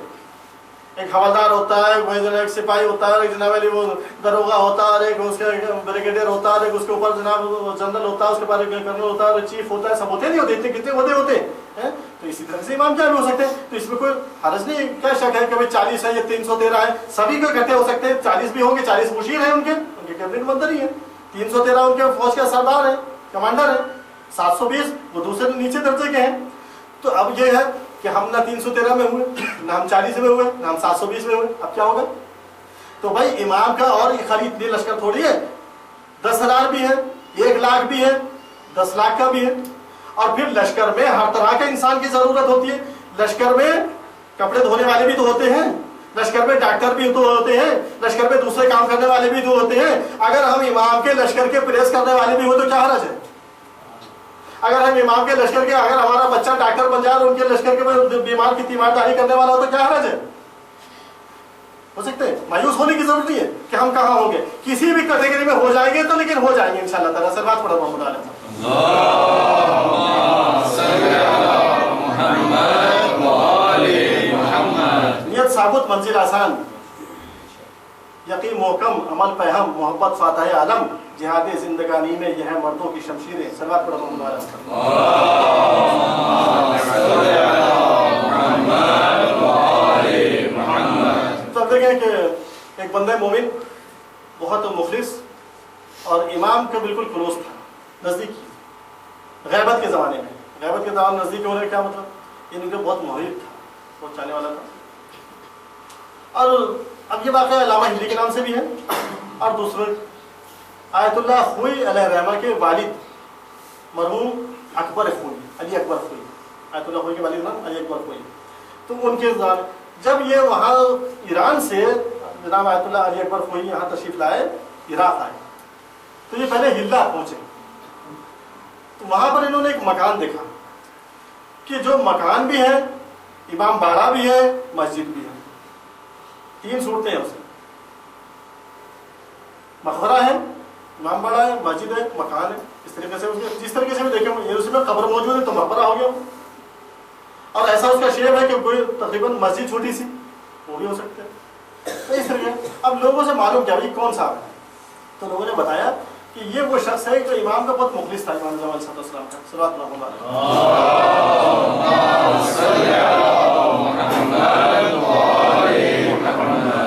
ایک حوالدار ہوتا ہے, ایک سپاہی ہوتا ہے, ایک جناب علی وہ دروگا ہوتا ہے, اور ایک اس کا بریگیڈیئر ہوتا ہے, ایک اس کے اوپر جناب جنرل ہوتا ہے, اس کے بعد کرنل ہوتا ہے, اور چیف ہوتا ہے. سب ہوتے نہیں ہوتے, اتنے کتنے عہدے ہوتے ہیں. تو اسی طرح سے امام کیا بھی ہو سکتے ہیں. تو اس میں کوئی حرج نہیں. کیا شک ہے کہ بھائی 40 ہے یا 313 ہے, سبھی کو اکٹھے ہو سکتے ہیں. 40 بھی ہوں گے, 40 مشیر ہیں ان کے کیبنٹ منتری ہیں, 313 ان کے فوج کے سردار ہیں, کمانڈر ہیں, 720 وہ دوسرے نیچے درجے کے ہیں. تو اب یہ ہے کہ ہم نہ 313 میں ہوئے, نہ ہم 40 میں ہوئے, نہ ہم 720 میں ہوئے. اب کیا ہوگا؟ تو بھائی امام کا اور خالی اتنی لشکر تھوڑی ہے, 10,000 بھی ہے, 1 لاکھ بھی ہے, 10 لاکھ کا بھی ہے. اور پھر لشکر میں ہر طرح کا انسان کی ضرورت ہوتی ہے. لشکر میں کپڑے دھونے والے بھی تو ہوتے ہیں, لشکر میں ڈاکٹر بھی تو ہوتے ہیں, لشکر میں دوسرے کام کرنے والے بھی تو ہوتے ہیں. اگر ہم امام کے لشکر کے پریس کرنے والے بھی ہو تو کیا حرج ہے؟ اگر ہم امام کے لشکر کے, اگر ہمارا بچہ ڈاکٹر بن جائے اور ان کے لشکر کے بیمار کی تیمارداری کرنے والا ہو تو کیا حرج ہے؟ ہو سکتے ہیں. مایوس ہونے کی ضرورت نہیں ہے کہ ہم کہاں ہوں گے, کسی بھی کیٹیگری میں ہو جائیں گے تو, لیکن ہو جائیں گے انشاءاللہ تعالیٰ. سے بات پڑھا محمد علیہ نیت ثابت منزل آسان, یقین محکم عمل پہم, محبت فاتح عالم, جہاد زندگانی میں یہ ہے مردوں کی شمشیریں. سلوات پڑھو محمد علیہ. تو اب دیکھیں کہ ایک بندہ مومن بہت مخلص اور امام کا بالکل کلوز تھا, نزدیکی. غیبت کے زمانے میں, غیبت کے زمانے نزدیک ہونے کا کیا مطلب, ان کا بہت محب تھا, بہت چاہنے والا تھا. اور اب یہ واقعہ علامہ ہندی کے نام سے بھی ہے. اور دوسرے آیت اللہ خوئی علیہ الرحمہ کے والد مرحوم اکبر خوئی, علی اکبر خوئی, آیت اللہ خوئی کے والد نام علی اکبر خوئی. تو ان کے جب یہ وہاں ایران سے جناب آیت اللہ علی اکبر خوئی یہاں تشریف لائے, عراق آئے, تو یہ پہلے ہلہ پہنچے. تو وہاں پر انہوں نے ایک مکان دیکھا کہ جو مکان بھی ہے, امام باڑہ بھی ہے, مسجد بھی ہے, 3 صورتیں ہیں. اسے مقبرہ ہے, امام باڑہ ہے, مسجد ہے, مکان ہے. اس طریقے سے جس طریقے سے بھی دیکھیں, اس میں قبر موجود ہے تو مقبرہ ہو گیا. اور ایسا اس کا شیپ ہے کہ کوئی تقریباً مسجد چھوٹی سی, وہ بھی ہو سکتے ہیں. تو اس طریقے اب لوگوں سے معلوم کیا بھائی کون صاحب ہے, تو لوگوں نے بتایا کہ یہ وہ شخص ہے جو امام کا بہت مخلص تھا, امام زمان صلی اللہ علیہ وسلم کا. صلوات اللہ.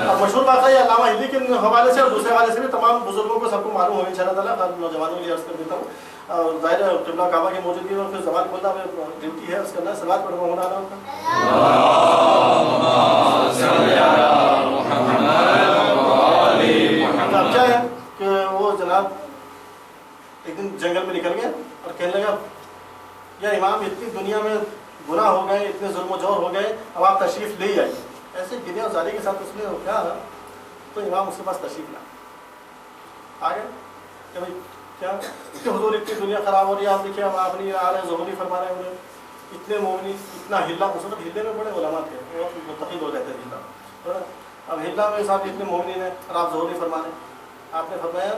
اب مشہور واقعہ یہ علامہ ہندی کے حوالے سے اور دوسرے حوالے سے بھی تمام بزرگوں کو سب کو معلوم ہوگا انشاءاللہ تعالیٰ. نوجوانوں کے لیے عرض کر دیتا ہوں, ظاہر ہے قبلہ کعبہ کی موجودگی میں پھر زبان کھولنا ہمیں ڈیوٹی ہے, اس کرنا. صلوات پڑھو محمد علیہ وسلم. اب کیا ہے کہ وہ جناب ایک دن جنگل میں نکل گئے اور کہنے لگا, یا امام اتنی دنیا میں گناہ ہو گئے, اتنے ظلم و جور ہو گئے, اب آپ تشریف لے آئیے. ایسے گنے اور زاری کے ساتھ اس نے کیا, تو امام اس کے پاس تشریف لا آ گئے کہ بھائی کیا کہ حضور اتنی دنیا خراب ہو رہی ہے, آپ دیکھیے ہم آپ نہیں آ رہے ہیں, ظہور نہیں فرما رہے ہیں, اتنے مومنی اتنا ہلا. اس وقت ہلے میں بڑے علماء تھے, وہ متقی ہو جاتے تھے ہلا. اب ہلا میں صاحب اتنے مومنین ہیں اور آپ ظہور نہیں فرما رہے. آپ نے فرمایا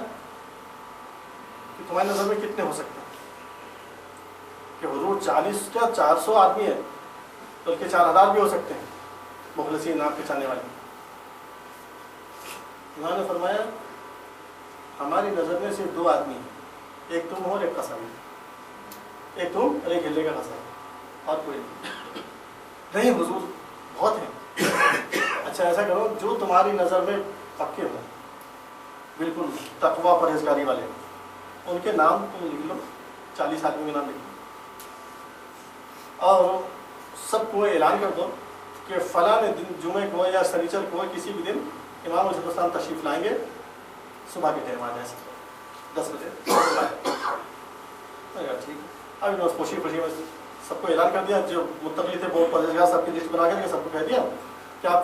کہ تمہاری نظر میں کتنے ہو سکتے ہیں؟ کہ حضور 40 کیا 400 آدمی ہیں, بلکہ 4000 بھی ہو سکتے ہیں مخلصین آپ کے چاہنے والے. انہوں نے فرمایا ہماری نظر میں صرف 2 آدمی ہیں, ایک تم ہو اور ایک قسم, ایک تم اور ایک ہلے کا قسم, اور کوئی نہیں. حضور بہت ہیں. اچھا ایسا کرو, جو تمہاری نظر میں پکے ہوں, بالکل تقویٰ پرہیزگاری والے, ان کے نام تم لکھ لو, 40 آدمی کے نام لکھ لو, اور سب کو اعلان کر دو کہ فلاں دن جمعے کو یا سنیچر کو کسی بھی دن امام علیہ السلام تشریف لائیں گے, صبح کے ٹائم آ جائیں, 10 بجے. ٹھیک. اب انہوں نے خوشی خوشی سب کو اعلان کر دیا, جو متقی تھے وہ پرہیزگار سب کی لسٹ بنا کر کے سب کو کہہ دیا کہ آپ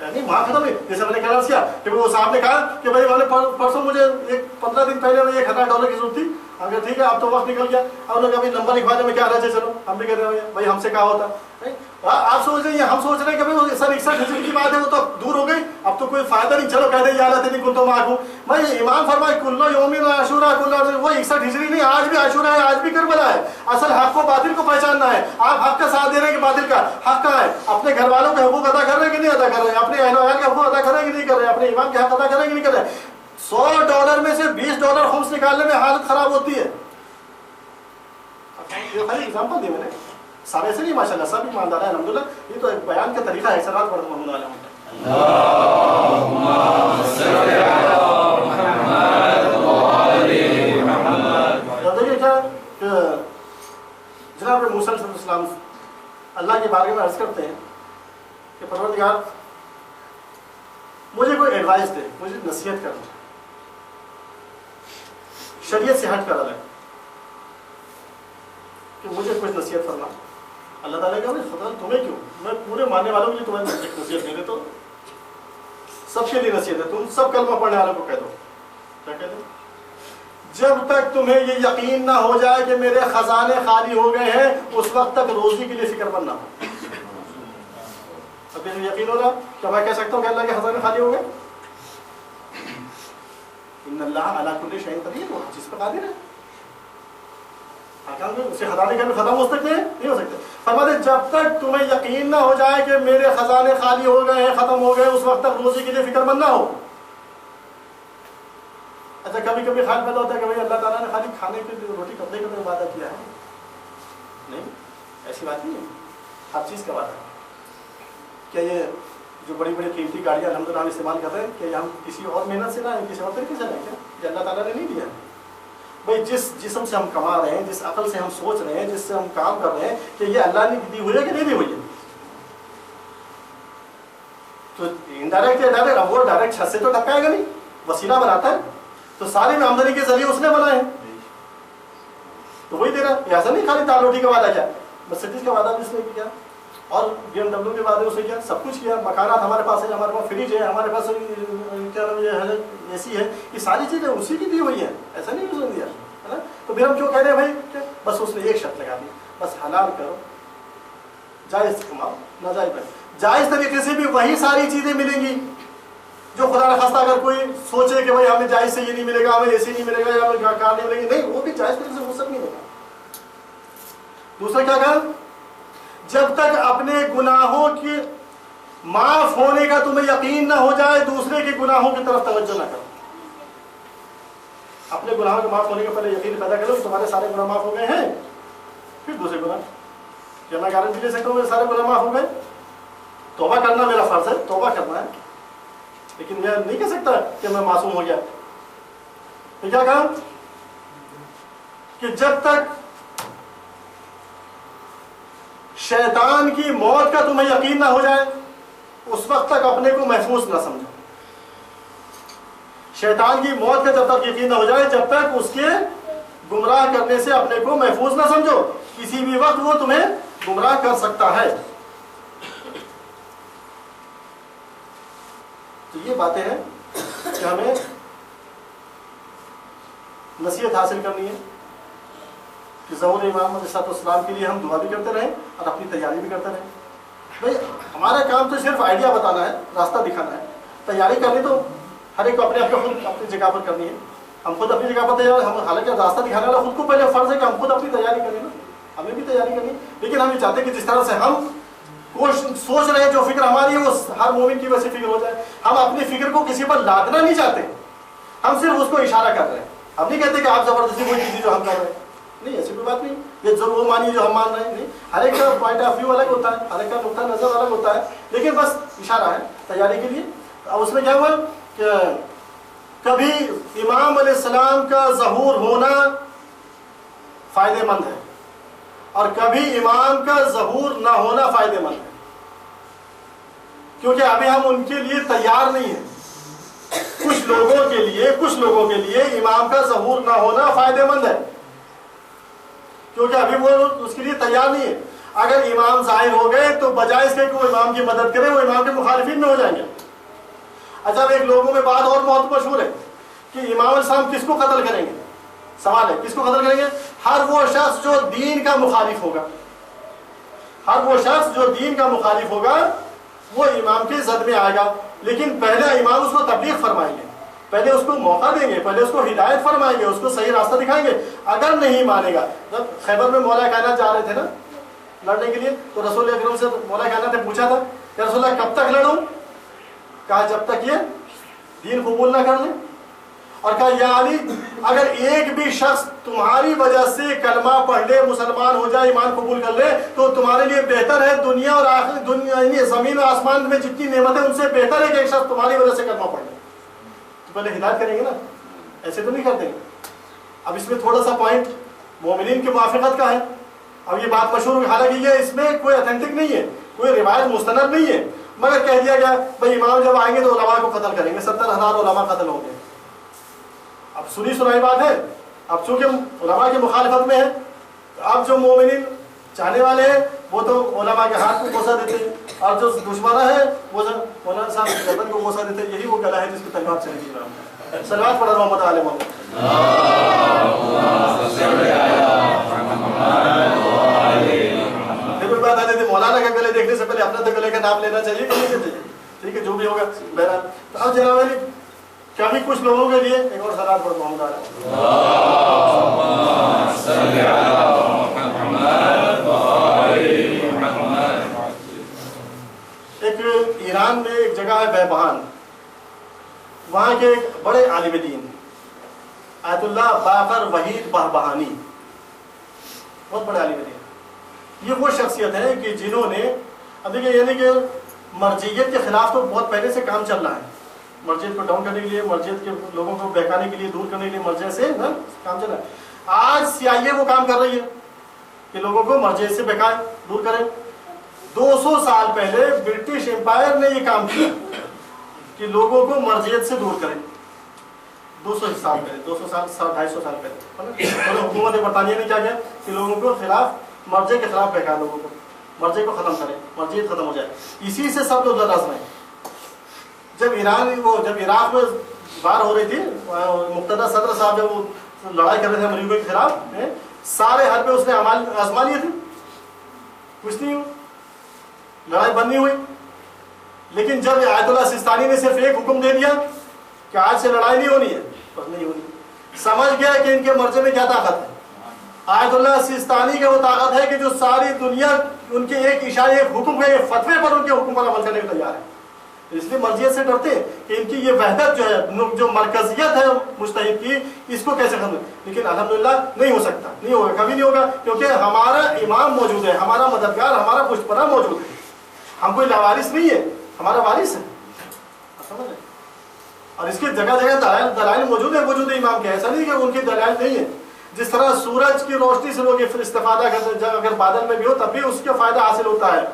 نہیں وہاں ختم نہیں. جیسے میں نے کہا کیا کہ وہ صاحب نے کہا کہ بھائی والے پرسوں مجھے 15 دن پہلے $1,000 کی ضرورت تھی. ہم کہا ٹھیک ہے اب تو وقت نکل گیا. اب نے کہا بھائی نمبر لکھوانے میں کیا رہا ہے, چلو ہم بھی کہتے ہیں بھائی ہم سے کہا ہوتا. آپ سوچ رہے ہیں ہم سوچ رہے ہیں کہ بھائی سر 61 ہجری کی بات ہے وہ تو دور ہو گئی, اب تو کوئی فائدہ نہیں, چلو کہہ دیں یا اللہ تین کن تو معکوم. بھائی امام فرمائے کلو یومن عاشورا کلو, وہ 61 ہجری نہیں, آج بھی عاشورا ہے, آج بھی کربلا ہے. اصل حق کو باطل کو پہچاننا ہے. آپ حق کا ساتھ دے رہے ہیں کہ باطل کا حق کہاں ہے. اپنے گھر والوں کے حقوق ادا کر رہے ہیں کہ نہیں ادا کر رہے ہیں, اپنے اہل و عیال کے حقوق ادا کر رہے ہیں کہ نہیں کر رہے ہیں, اپنے امام کے حق ادا کر رہے ہیں کہ نہیں کر رہے ہیں. $100 میں سے $20 خمس نکالنے میں حالت خراب ہوتی ہے. خالی ایگزامپل دی میں نے, سارے سے نہیں ماشاء اللہ سب ایماندار ہیں الحمدللہ. یہ تو ایک بیان کا طریقہ ہے. سرات پڑھ محمد علیہ دیکھیے کیا کہ جناب موسیٰ علیہ السلام اللہ کے بارے میں عرض کرتے ہیں کہ پروردگار مجھے کوئی ایڈوائس دے, مجھے نصیحت کرنا شریعت سے ہٹ کر الگ, کہ مجھے کچھ نصیحت فرما. اللہ تعالیٰ کا خدا تمہیں کیوں, میں پورے ماننے والوں کے لیے تمہیں نصیحت دے دے, تو سب کے لیے نصیحت ہے. تم سب کلمہ پڑھنے والوں کو کہہ دو, کیا کہہ دو, جب تک تمہیں یہ یقین نہ ہو جائے کہ میرے خزانے خالی ہو گئے ہیں اس وقت تک روزی کے لیے فکر مند نہ ہو. اب یقین ہو رہا کہ میں کہہ سکتا ہوں کہ اللہ کے خزانے خالی ہو گئے. ان اللہ علی کل شیء قدیر, وہ ہر چیز پر قادر ہے. اسے خزانے کبھی ختم ہو سکتے ہیں, نہیں ہو سکتے. فرماتے جب تک تمہیں یقین نہ ہو جائے کہ میرے خزانے خالی ہو گئے ہیں, ختم ہو گئے, اس وقت تک روزی کے لیے فکر مند نہ ہو. اچھا کبھی کبھی خیال پیدا ہوتا ہے کہ بھائی اللہ تعالیٰ نے خالی کھانے کے لیے روٹی کپڑے کا وعدہ کیا ہے. نہیں, ایسی بات نہیں ہے, ہر چیز کا وعدہ ہے. کیا یہ جو بڑی بڑی قیمتی گاڑیاں الحمدللہ ہم استعمال کر رہے ہیں, کہ ہم کسی اور محنت سے لائیں, کسی اور طریقے سے لائیں, کیا یہ اللہ تعالیٰ نے نہیں دیا ہے. بھائی جس جسم سے ہم کما رہے ہیں, جس عقل سے ہم سوچ رہے ہیں, جس سے ہم کام کر رہے ہیں, کہ یہ اللہ نے دی ہوئی ہے کہ نہیں دی ہوئی ہے. تو انڈائریکٹ یا ڈائریکٹ, اب وہ ڈائریکٹ چھت سے تو ٹپکائے گا نہیں, وسیلہ بناتا ہے. تو ساری میں آمدنی کے ذریعے اس نے بنائے ہیں, تو وہی دے رہا ہے. ایسا نہیں خالی دال روٹی کا وعدہ کیا, مرسیڈیز کا وعدہ بھی اس نے کیا, اور BMW کے وعدے اس نے کیا, سب کچھ کیا. مکانات ہمارے پاس ہے, ہمارے پاس فریج ہے, ہمارے پاس کیا نام یہ ہے AC ہے, یہ ساری چیزیں اسی کی دی ہوئی ہیں. ایسا نہیں اس نے دیا ہے نا. تو پھر ہم کیوں کہہ رہے ہیں بھائی, بس اس نے ایک شرط لگا دی, بس حلال کرو, جائز کماؤ, ناجائز بھائی. جائز طریقے سے بھی وہی ساری چیزیں ملیں گی جو خدا نخواستہ اگر کوئی سوچے کہ بھائی ہمیں جائز سے یہ نہیں ملے گا, ہمیں ایسی نہیں ملے گا, یا ہمیں کار نہیں ملے گی, نہیں, وہ بھی جائز طریقے سے وہ سب نہیں ملے گا. دوسرا کیا کہا, جب تک اپنے گناہوں کے معاف ہونے کا تمہیں یقین نہ ہو جائے دوسرے کے گناہوں کی طرف توجہ نہ کرو. اپنے گناہوں کے معاف ہونے کا پہلے یقین پیدا کرو کہ تمہارے سارے گناہ معاف ہو گئے ہیں, پھر دوسرے گناہ. کیا میں گارنٹی دے سکتا ہوں کہ سارے گناہ معاف ہو گئے؟ توبہ کرنا میرا فرض ہے, توبہ کرنا ہے, لیکن میں نہیں کہہ سکتا کہ میں معصوم ہو گیا. تو کیا کہا کہ جب تک شیطان کی موت کا تمہیں یقین نہ ہو جائے اس وقت تک اپنے کو محفوظ نہ سمجھو. شیطان کی موت کا جب تک یقین نہ ہو جائے, جب تک اس کے گمراہ کرنے سے اپنے کو محفوظ نہ سمجھو. کسی بھی وقت وہ تمہیں گمراہ کر سکتا ہے. تو یہ باتیں ہیں کہ ہمیں نصیحت حاصل کرنی ہے کہ ظہور امام علیہ السلام کے لیے ہم دعا بھی کرتے رہیں اور اپنی تیاری بھی کرتے رہیں. بھائی ہمارا کام تو صرف آئیڈیا بتانا ہے, راستہ دکھانا ہے. تیاری کرنی تو ہر ایک کو اپنی جگہ پر کرنی ہے. ہم خود اپنی جگہ پر تیار, ہم حالانکہ راستہ دکھانے والا خود کو پہلے فرض ہے کہ ہم خود اپنی تیاری کریں نا, ہمیں بھی تیاری کرنی. لیکن ہم یہ چاہتے ہیں کہ جس طرح سے ہم سوچ رہے ہیں جو فکر ہماری ہے وہ ہر مومن کی ویسے فکر ہو جائے. ہم اپنی فکر کو کسی پر لادنا نہیں چاہتے, ہم صرف اس کو اشارہ کر رہے ہیں. ہم نہیں کہتے کہ آپ زبردستی وہی چیزیں جو ہم کر رہے ہیں, نہیں, ایسی کوئی بات نہیں. یہ ضرور وہ مانیے جو ہم مان رہے ہیں, نہیں. ہر ایک کا پوائنٹ آف ویو الگ ہوتا ہے, ہر ایک کا نقطہ نظر الگ ہوتا ہے, لیکن بس اشارہ ہے تیاری کے لیے. اب اس میں کیا ہوا کہ کبھی امام علیہ السلام کا ظہور ہونا فائدہ مند ہے اور کبھی امام کا ظہور نہ ہونا فائدہ مند ہے, کیونکہ ابھی ہم ان کے لیے تیار نہیں ہیں. کچھ لوگوں کے لیے امام کا ظہور نہ ہونا فائدہ مند ہے, کیونکہ ابھی وہ اس کے لیے تیار نہیں ہے. اگر امام ظاہر ہو گئے تو بجائے اس کے کہ وہ امام کی مدد کرے وہ امام کے مخالفین میں ہو جائیں گے۔ اچھا ایک لوگوں میں بات اور بہت مشہور ہے کہ امام الاسلام کس کو قتل کریں گے؟ سوال ہے کس کو قتل کریں گے؟ ہر وہ شخص جو دین کا مخالف ہوگا، ہر وہ شخص جو دین کا مخالف ہوگا وہ امام کے زد میں آئے گا، لیکن پہلے امام اس کو تبلیغ فرمائیں گے، پہلے اس کو موقع دیں گے، پہلے اس کو ہدایت فرمائیں گے، اس کو صحیح راستہ دکھائیں گے۔ اگر نہیں مانے گا، جب خیبر میں مولا کائنات جا رہے تھے نا لڑنے کے لیے تو رسول اکرم سے مولا کائنات نے پوچھا تھا کہ رسول اللہ کب تک لڑوں؟ کہا جب تک یہ دین قبول نہ کر لیں، اور کہا یا علی اگر ایک بھی شخص تمہاری وجہ سے کلمہ پڑھ لے، مسلمان ہو جائے، ایمان قبول کر لے تو تمہارے لیے بہتر ہے، دنیا اور آخر دنیا یعنی زمین و آسمان میں جتنی نعمتیں ان سے بہتر ہے کہ ایک شخص تمہاری وجہ سے کلمہ پڑھ لے۔ تو پہلے ہدایت کریں گے نا، ایسے تو نہیں کرتے۔ اب اس میں تھوڑا سا پوائنٹ مومنین کی موافقت کا ہے۔ اب یہ بات مشہور ہوئی، حالانکہ یہ اس میں کوئی اتھینٹک نہیں ہے، کوئی روایت مستند نہیں ہے، مگر کہہ دیا گیا بھائی امام جب آئیں گے تو علماء کو قتل کریں گے، 70,000 علماء قتل ہوں گے۔ اب سنی سنائی بات ہے، اب چونکہ علماء کی مخالفت میں ہے، اب جو مومنین چاہنے والے ہیں وہ تو علماء کے ہاتھ کو بوسہ دیتے ہیں، اور جو دشمنہ ہے وہ مولانا صاحب کے گردن کو بوسہ دیتے ہیں۔ یہی وہ گلا ہے جس کی تلوار چلے گی۔ صلوات پڑھا محمد علیہ محمد۔ کوئی بات آتی تھی مولانا کا گلے دیکھنے سے پہلے اپنا تو گلے کا نام لینا چاہیے کہ نہیں چاہیے؟ ٹھیک ہے جو بھی ہوگا بہرحال۔ تو اب جناب علی کبھی کچھ لوگوں کے لیے ایک اور صلوات پڑھ محمد علیہ۔ ایک ایران میں ایک جگہ ہے بہبہان، وہاں کے ایک بڑے عالم دین آیت اللہ باقر وحید بہبہانی، بہت بڑے عالم دین۔ یہ وہ شخصیت ہے کہ جنہوں نے اب دیکھیں یعنی کہ مرجعیت کے خلاف تو بہت پہلے سے کام چل رہا ہے، مرجعیت کو ڈاؤن کرنے کے لیے، مرجعیت کے لوگوں کو بہکانے کے لیے، دور کرنے کے لیے مرجعیت سے کام چل رہا ہے۔ آج CIA وہ کام کر رہی ہے کہ لوگوں کو مرجعیت سے بہکائے، دور کرے۔ 200 سال پہلے برٹش امپائر نے یہ کام کیا کہ لوگوں کو مرجعیت سے دور کرے۔ 200 سال پہلے، 200 سال 250 سال پہلے حکومت برطانیہ نے کیا کیا کہ لوگوں کو خلاف مرجع کے خلاف بہکائے، لوگوں کو مرجع کو ختم کرے، مرجعیت ختم ہو جائے۔ اسی سے سب لوگ لڑ رہے ہیں۔ جب عراق میں وار ہو رہی تھی، مقتدر صدر صاحب جب وہ لڑائی کر رہے تھے امریکہ کے خلاف، سارے حربے اس نے آزما لیے تھے، کچھ نہیں ہوا، لڑائی بند نہیں ہوئی۔ لیکن جب آیت اللہ سستانی نے صرف ایک حکم دے دیا کہ آج سے لڑائی نہیں ہونی ہے، بس نہیں ہونی، سمجھ گیا کہ ان کے مرجع میں کیا طاقت ہے۔ آیت اللہ سستانی کا وہ طاقت ہے کہ جو ساری دنیا ان کے ایک اشارے، ایک حکم کے، ایک فتوے پر ان کے حکم پر عمل کرنے کو تیار ہے۔ اس لیے مرجعیت سے ڈرتے ہیں کہ ان کی یہ وحدت جو ہے، جو مرکزیت ہے مجتہد کی، اس کو کیسے ختم۔ لیکن الحمدللہ نہیں ہو سکتا، نہیں ہوگا، کبھی نہیں ہوگا، کیونکہ ہمارا امام موجود ہے، ہمارا مددگار، ہمارا پشت پناہ موجود ہے۔ ہم کوئی لاوارث نہیں ہے، ہمارا وارث ہے، سمجھ رہے؟ اور اس کی جگہ جگہ دلائل موجود ہے وجود امام کے، ایسا نہیں کہ ان کی دلائل نہیں ہے۔ جس طرح سورج کی روشنی سے لوگ استفادہ کرتے ہیں، اگر بادل میں بھی ہو تب بھی اس کا فائدہ حاصل ہوتا ہے۔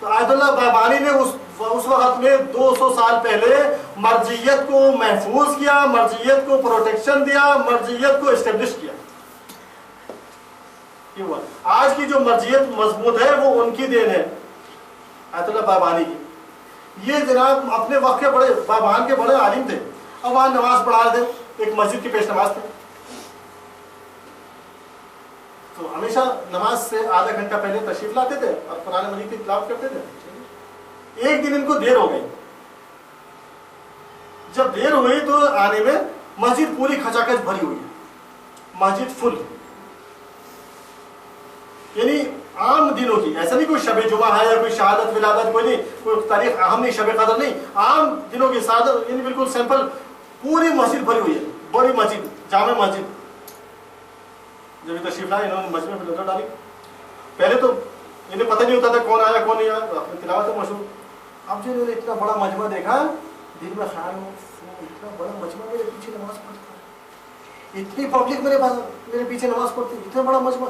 تو آیت اللہ بہبہانی نے اس وقت میں 200 سال پہلے مرجعیت کو محفوظ کیا، مرجعیت کو پروٹیکشن دیا، مرجعیت کو اسٹیبلش کیا۔ آج کی جو مرجعیت مضبوط ہے وہ ان کی دین ہے، آیت اللہ بہبہانی کی۔ یہ جناب اپنے وقت کے بڑے بہبہان کے بڑے عالم تھے، اور وہاں نماز پڑھا رہے تھے، ایک مسجد کی پیش نماز تھی، تو ہمیشہ نماز سے آدھا گھنٹہ پہلے تشریف لاتے تھے اور قرآن مجید کی تلاوت کرتے تھے۔ ایک دن ان کو دیر ہو گئی، جب دیر ہوئی تو آنے میں مسجد پوری کھچاکھچ بھری ہوئی ہے، مسجد فل، یعنی عام دنوں کی، ایسا نہیں کوئی شب جمعہ ہے یا کوئی شہادت ولادت، کوئی نہیں، کوئی تاریخ اہم نہیں، شب قدر نہیں، عام دنوں کی شہادت، یعنی بالکل سمپل، پوری مسجد بھری ہوئی ہے، بڑی مسجد، جامع مسجد۔ جب تشریف لائے انہوں نے مجمع میں نظر ڈالی، پہلے تو انہیں پتہ نہیں ہوتا تھا کون آیا کون نہیں آیا، اپنی تلاوت ہے مشہور۔ اب جو انہوں نے اتنا بڑا مجمع دیکھا، دل میں خیال ہو اتنا بڑا مجمع میرے پیچھے نماز پڑھتا ہے، اتنی پبلک میرے پیچھے نماز پڑھتی ہے، اتنا بڑا مجمع۔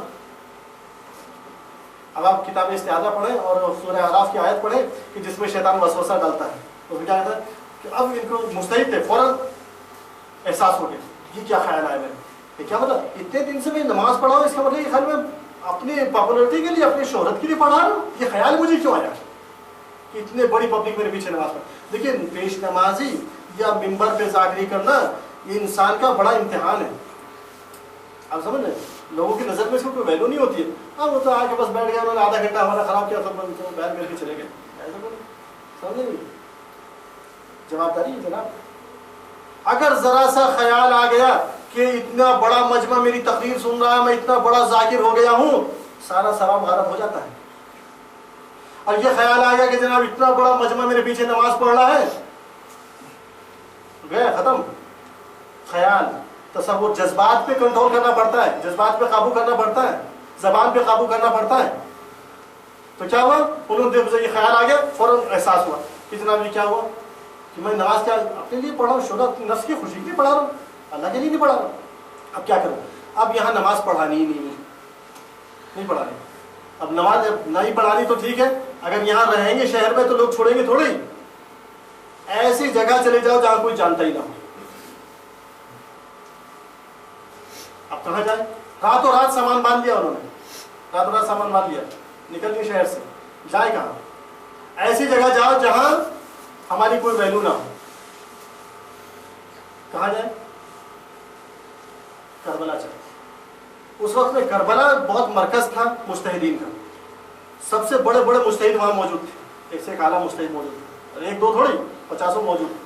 اب آپ کتاب استعاذہ پڑھیں اور سورہ اعراف کی آیت پڑھیں کہ جس میں شیطان وسوسہ ڈالتا ہے، تو کیا کہتا ہے کہ اب ان کو مستعد تھے، فوراً احساس ہو گیا، یہ کیا خیال آیا میرے، یہ کیا مطلب اتنے دن سے میں نماز پڑھا ہوں، اس کا مطلب یہ خیال میں اپنی پاپولرٹی کے لیے, اپنی شہرت کے لیے پڑھا رہا ہوں. یہ خیال مجھے کیوں آیا کہ اتنے بڑی پبلک میرے پیچھے نماز پڑھ. دیکھیے پیش نمازی یا ممبر پہ ذاکری کرنا یہ انسان کا بڑا امتحان ہے. آپ سمجھ رہے ہیں, لوگوں کی نظر میں اس کو کوئی ویلو نہیں ہوتی ہے. ہاں وہ تو آ کے بس بیٹھ گیا, انہوں نے آدھا گھنٹہ ہمارا خراب کیا, سب بیان کر کے چلے گئے. ایسا بولے سمجھے نہیں, جواب داری ہے جناب. اگر ذرا سا خیال آ گیا کہ اتنا بڑا مجمع میری تقریر سن رہا ہے, میں اتنا بڑا ذاکر ہو گیا ہوں, سارا ثواب غارت ہو جاتا ہے. اور یہ خیال آ گیا کہ جناب اتنا بڑا مجمع میرے پیچھے نماز پڑھ رہا ہے, گیا ختم. خیال, تصور, جذبات پہ کنٹرول کرنا پڑتا ہے, جذبات پہ قابو کرنا پڑتا ہے, زبان پہ قابو کرنا پڑتا ہے. تو کیا ہوا, انہوں نے یہ خیال آ گیا, فوراً احساس ہوا کہ جناب یہ کیا ہوا کہ میں نماز کیا اپنے لیے پڑھا ہوں, شہرت نفس کی خوشی کے لیے پڑھا رہا ہوں, اللہ کے لیے نہیں پڑھا رہا. اب کیا کروں, اب یہاں نماز پڑھانی ہی نہیں پڑھانی. اب نماز نہیں پڑھانی تو ٹھیک ہے, اگر یہاں رہیں گے شہر میں تو لوگ چھوڑیں گے تھوڑے ہی. ایسی جگہ چلے جاؤ جہاں کوئی جانتا ہی نہ ہو. اب کہاں جائیں, راتوں رات سامان باندھ لیا انہوں نے, راتوں رات سامان باندھ لیا, نکل گئے شہر سے, جائے کہاں. ایسی جگہ جاؤ جہاں ہماری کوئی ویلو نہ ہو. کہاں جائیں, کربلا چلے. اس وقت میں کربلا بہت مرکز تھا مجتہدین کا, سب سے بڑے بڑے مجتہد وہاں موجود تھے, ایک سے ایک اعلیٰ مجتہد موجود تھے, اور ایک دو تھوڑی 50 موجود تھے.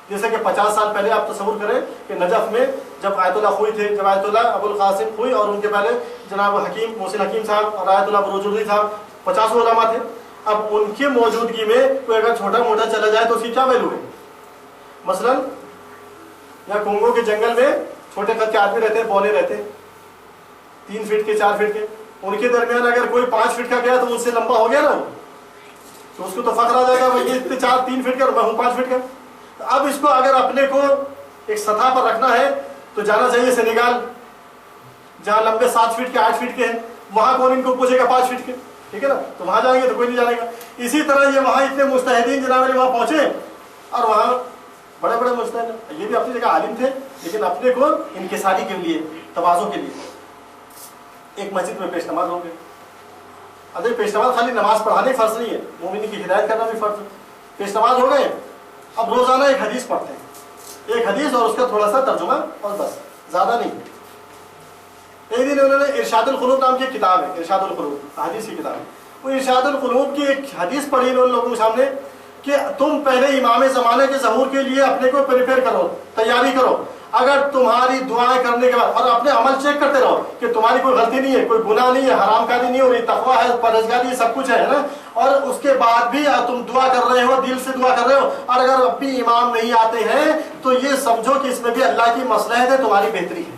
جیسے کہ 50 سال پہلے آپ تصور کریں کہ نجف میں جب آیت اللہ خوئی تھے, جب آیت اللہ ابو القاسم خوئی اور ان کے پہلے جناب حکیم محسن حکیم صاحب اور آیت اللہ بروجردی صاحب 50 علماء تھے. اب ان کی موجودگی میں کوئی اگر چھوٹا موٹا چلا جائے تو اس کی کیا ویلو ہے. مثلا یا کنگو کے جنگل میں چھوٹے قد کے آدمی رہتے ہیں, بولے رہتے ہیں 3 فٹ کے 4 فٹ کے, ان کے درمیان اگر کوئی 5 فٹ کا گیا تو اس سے لمبا ہو گیا نا, تو اس کو تو فخر آ جائے گا بھائی یہ اتنے 3 فٹ کا, میں ہوں 5 فٹ کا. اب اس کو اگر اپنے کو ایک سطح پر رکھنا ہے تو جانا چاہیے سینیگال, جہاں لمبے 7 فٹ کے 8 فٹ کے ہیں. وہاں کون ان کو پوچھے گا 5 فٹ کے, ٹھیک ہے نا, تو وہاں جائیں گے تو کوئی نہیں جانے گا. اسی طرح یہ وہاں اتنے مجتہدین جناب علی وہاں پہنچے, اور وہاں بڑے بڑے مجتہد, یہ بھی اپنی جگہ عالم تھے, لیکن اپنے کو انکساری کے لیے, تواضع کے لیے ایک مسجد میں پیش نماز ہو گئے. ابھی پیش نماز خالی نماز پڑھانے فرض نہیں ہے, مومن کی ہدایت کرنا بھی فرض ہے. پیش نماز ہو گئے, اب روزانہ ایک حدیث پڑھتے ہیں, ایک حدیث اور اس کا تھوڑا سا ترجمہ, اور بس, زیادہ نہیں. ایک دن انہوں نے ارشاد القلوب نام کی کتاب ہے, ارشاد القلوب حدیث کی کتاب ہے, وہ ارشاد القلوب کی ایک حدیث پڑھی انہوں نے لوگوں کے سامنے کہ تم پہلے امام زمانے کے ظہور کے لیے اپنے کو پریپیئر کرو, تیاری کرو. اگر تمہاری دعائیں کرنے کے بعد, اور اپنے عمل چیک کرتے رہو کہ تمہاری کوئی غلطی نہیں ہے, کوئی گناہ نہیں ہے, حرام کاری نہیں ہو رہی, تقویٰ ہے, پرہیزگاری ہے, سب کچھ ہے نا, اور اس کے بعد بھی تم دعا کر رہے ہو, دل سے دعا کر رہے ہو, اور اگر اب بھی امام نہیں آتے ہیں تو یہ سمجھو کہ اس میں بھی اللہ کی مصلحت ہے, تمہاری بہتری ہے.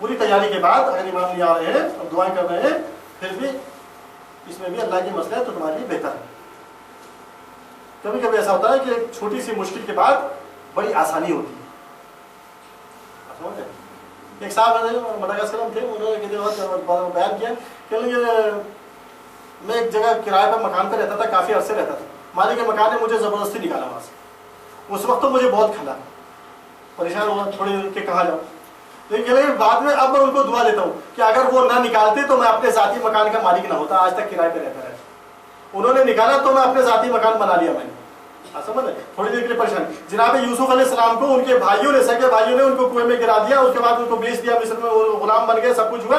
پوری تیاری کے بعد اگر امام نہیں آ رہے ہیں اور دعائیں کر رہے ہیں, پھر بھی اس میں بھی اللہ کی مصلحت تو تمہارے لیے بہتر ہے. کبھی کبھی ایسا ہوتا ہے کہ ایک چھوٹی سی مشکل کے بعد بڑی آسانی ہوتی ہے. ایک صاحب مڈغاسکر میں تھے, انہوں نے بیان کیا کہ میں ایک جگہ کرائے پر مکان پہ رہتا تھا, کافی عرصے رہتا تھا. مالک کے مکان نے مجھے زبردستی نکالا وہاں سے. اس وقت تو مجھے بہت کھلا, پریشان ہوا تھوڑی دیر کے کہاں جاؤں, لیکن بعد میں اب میں ان کو دعا دیتا ہوں کہ اگر وہ نہ نکالتے تو میں اپنے ذاتی مکان کا مالک نہ ہوتا, آج تک کرائے پہ رہتا رہتا. انہوں نے نکالا تو میں اپنے ذاتی مکان بنا لیا میں نے. سمجھ رہے, تھوڑی دیر کے لیے پریشان. جناب یوسف علیہ السلام کو ان کے بھائیوں نے, سگے بھائیوں نے ان کو کنویں میں گرا دیا, اس کے بعد ان کو بیچ دیا مصر میں, وہ غلام بن گئے, سب کچھ ہوا,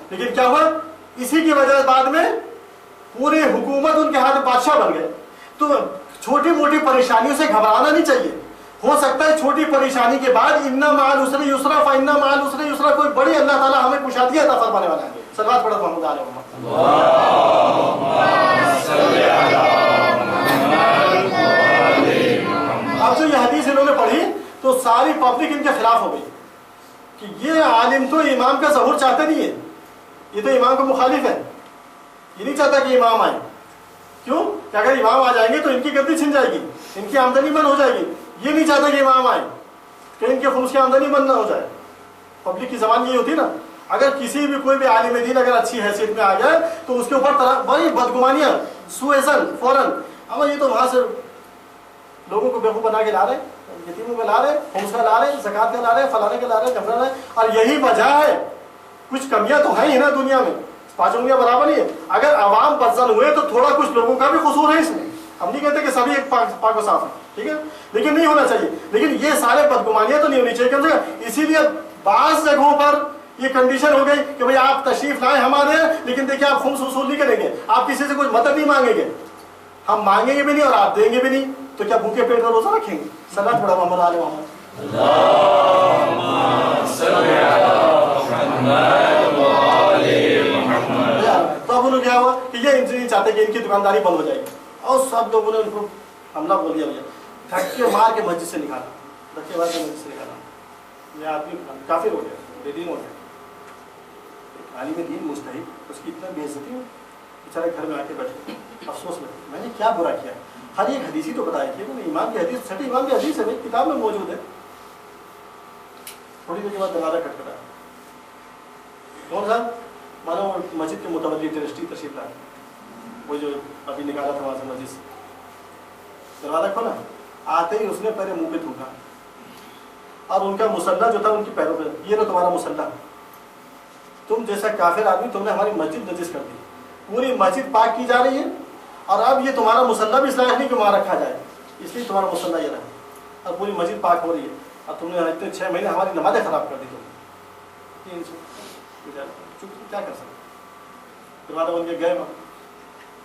لیکن کیا ہوا, اسی کی وجہ بعد میں پوری حکومت ان کے ہاتھ بادشاہ بن گئے. تو چھوٹی موٹی پریشانیوں سے گھبرانا نہیں چاہیے. ہو سکتا ہے چھوٹی پریشانی کے بعد اِنَّ مَعَ الْعُسْرِ يُسْرًا فَإِنَّ مَعَ الْعُسْرِ يُسْرًا کوئی بڑی اللہ تعالیٰ ہمیں کشادگی عطا فرمانے والا ہے. صلوات پڑھو محمد علیہ محمد. اب جو یہ حدیث انہوں نے پڑھی تو ساری پبلک ان کے خلاف ہو گئی کہ یہ عالم تو امام کا ظہور چاہتے نہیں ہے, یہ تو امام کا مخالف ہے, یہ نہیں چاہتا کہ امام آئے. کیوں کہ اگر امام آ جائیں گے تو ان کی گردی چھن جائے گی, ان کی آمدنی بند ہو جائے گی. یہ نہیں چاہتا کہ امام آئے کہ ان کے خمس کی آمدنی بند نہ ہو جائے. پبلک کی زبان یہ ہوتی نا, اگر کسی بھی کوئی بھی عالم دین اگر اچھی حیثیت میں آ جائے تو اس کے اوپر بڑی بدگمانیاں, سوء ظن فوراً, اب یہ تو وہاں سے لوگوں کو بیوقوف بنا کے لا رہے, یتیموں کا لا رہے, خمس کا لا رہے, زکات کا لا رہے, فلانے کا لا رہے, ڈھمرا رہے. اور یہی وجہ ہے کچھ کمیاں تو ہیں ہی نا دنیا میں، 5 انگلیاں برابر ہی ہے. اگر عوام بدزن ہوئے تو تھوڑا کچھ لوگوں کا بھی قصور ہے اس میں. ہم نہیں کہتے کہ سبھی ایک پاک و صاف ہیں، ٹھیک ہے، لیکن نہیں ہونا چاہیے. لیکن یہ سارے بدگمانیاں تو نہیں ہونی چاہیے. کم سے کم اسی لیے بعض جگہوں پر یہ کنڈیشن ہو گئی کہ بھئی آپ تشریف لائیں ہمارے، لیکن دیکھیں آپ خمس وصول نہیں کریں گے، آپ کسی سے کچھ مدد نہیں مانگیں گے، ہم مانگیں گے بھی نہیں اور آپ دیں گے بھی نہیں، تو کیا بھوکے پیٹ کا روزہ رکھیں گے؟ صلاۃ پڑھو محمد آل محمد. تو اب انہوں نے کیا ہوا کہ یہ نہیں چاہتے کہ ان کی دکانداری بند ہو جائے گی، اور سب لوگوں نے ان کو حملہ بول دیا، دھکے مار کے مسجد سے نکالا، دھکے مار کے مسجد سے نکالا. یہ آدمی کافر ہو گیا، بے دین ہو گیا. عالم دین مجتہد، اس کی اتنا بے عزتی ہو، بیچارے گھر میں آ کے بیٹھے افسوس میں میں نے کیا برا کیا. ہر ایک حدیث ہی تو بتایا کہ ایمان کی حدیث، چھٹی ایمان کی حدیث ہے بھائی، کتاب میں موجود ہے. تھوڑی دیر کے بعد دروازہ کھٹکھٹایا. کون صاحب؟ مانو مسجد کے متولی ٹرسٹی تشریف لائے، وہ جو ابھی نکالا تھا وہاں سے مسجد سے. دروازہ کھولا، آتے ہی اس نے پہلے منہ پہ تھوکا، اور ان کا مسلح جو تھا ان کی پیروں پہ، یہ تو تمہارا مسلح، تم جیسا کافر آدمی تم نے ہماری مسجد نجس کر دی، پوری مسجد پاک کی جا رہی ہے، اور اب یہ تمہارا مسلح بھی اس لائق نہیں کہ وہاں رکھا جائے، اس لیے تمہارا مسلح یہ رہا، اور پوری مسجد پاک ہو رہی ہے، اور تم نے اتنے 6 مہینے ہماری نمازیں خراب کر دی. تم کیا کر سکتے؟ دروازہ بن کے گئے.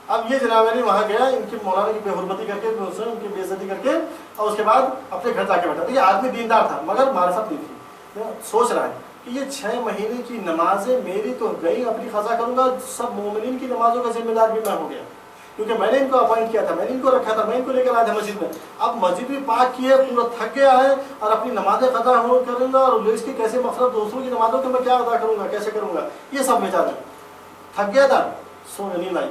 اب یہ جناب علی وہاں گیا، ان کی مولانا کی بے حرمتی کر کے، ان کی بے عزتی کر کے، اور اس کے بعد اپنے گھر جا کے بیٹھا. یہ آدمی دیندار تھا مگر معرفت نہیں تھی. سوچ رہا ہے کہ یہ 6 مہینے کی نمازیں میری تو گئی، اپنی قضا کروں گا، سب مومنین کی نمازوں کا ذمہ دار بھی میں ہو گیا، کیونکہ میں نے ان کو اپوائنٹ کیا تھا، میں نے ان کو رکھا تھا، میں ان کو لے کر آیا تھا مسجد میں. اب مسجد بھی پاک کی ہے، پورا تھک گیا ہے، اور اپنی نمازیں قضا کروں گا، اور اس کی کیسے مفرد دوسروں کی نمازوں کے میں کیا ادا کروں گا، کیسے کروں گا، یہ سب بیچارہ تھک گیا تھا. سو نیند آئی،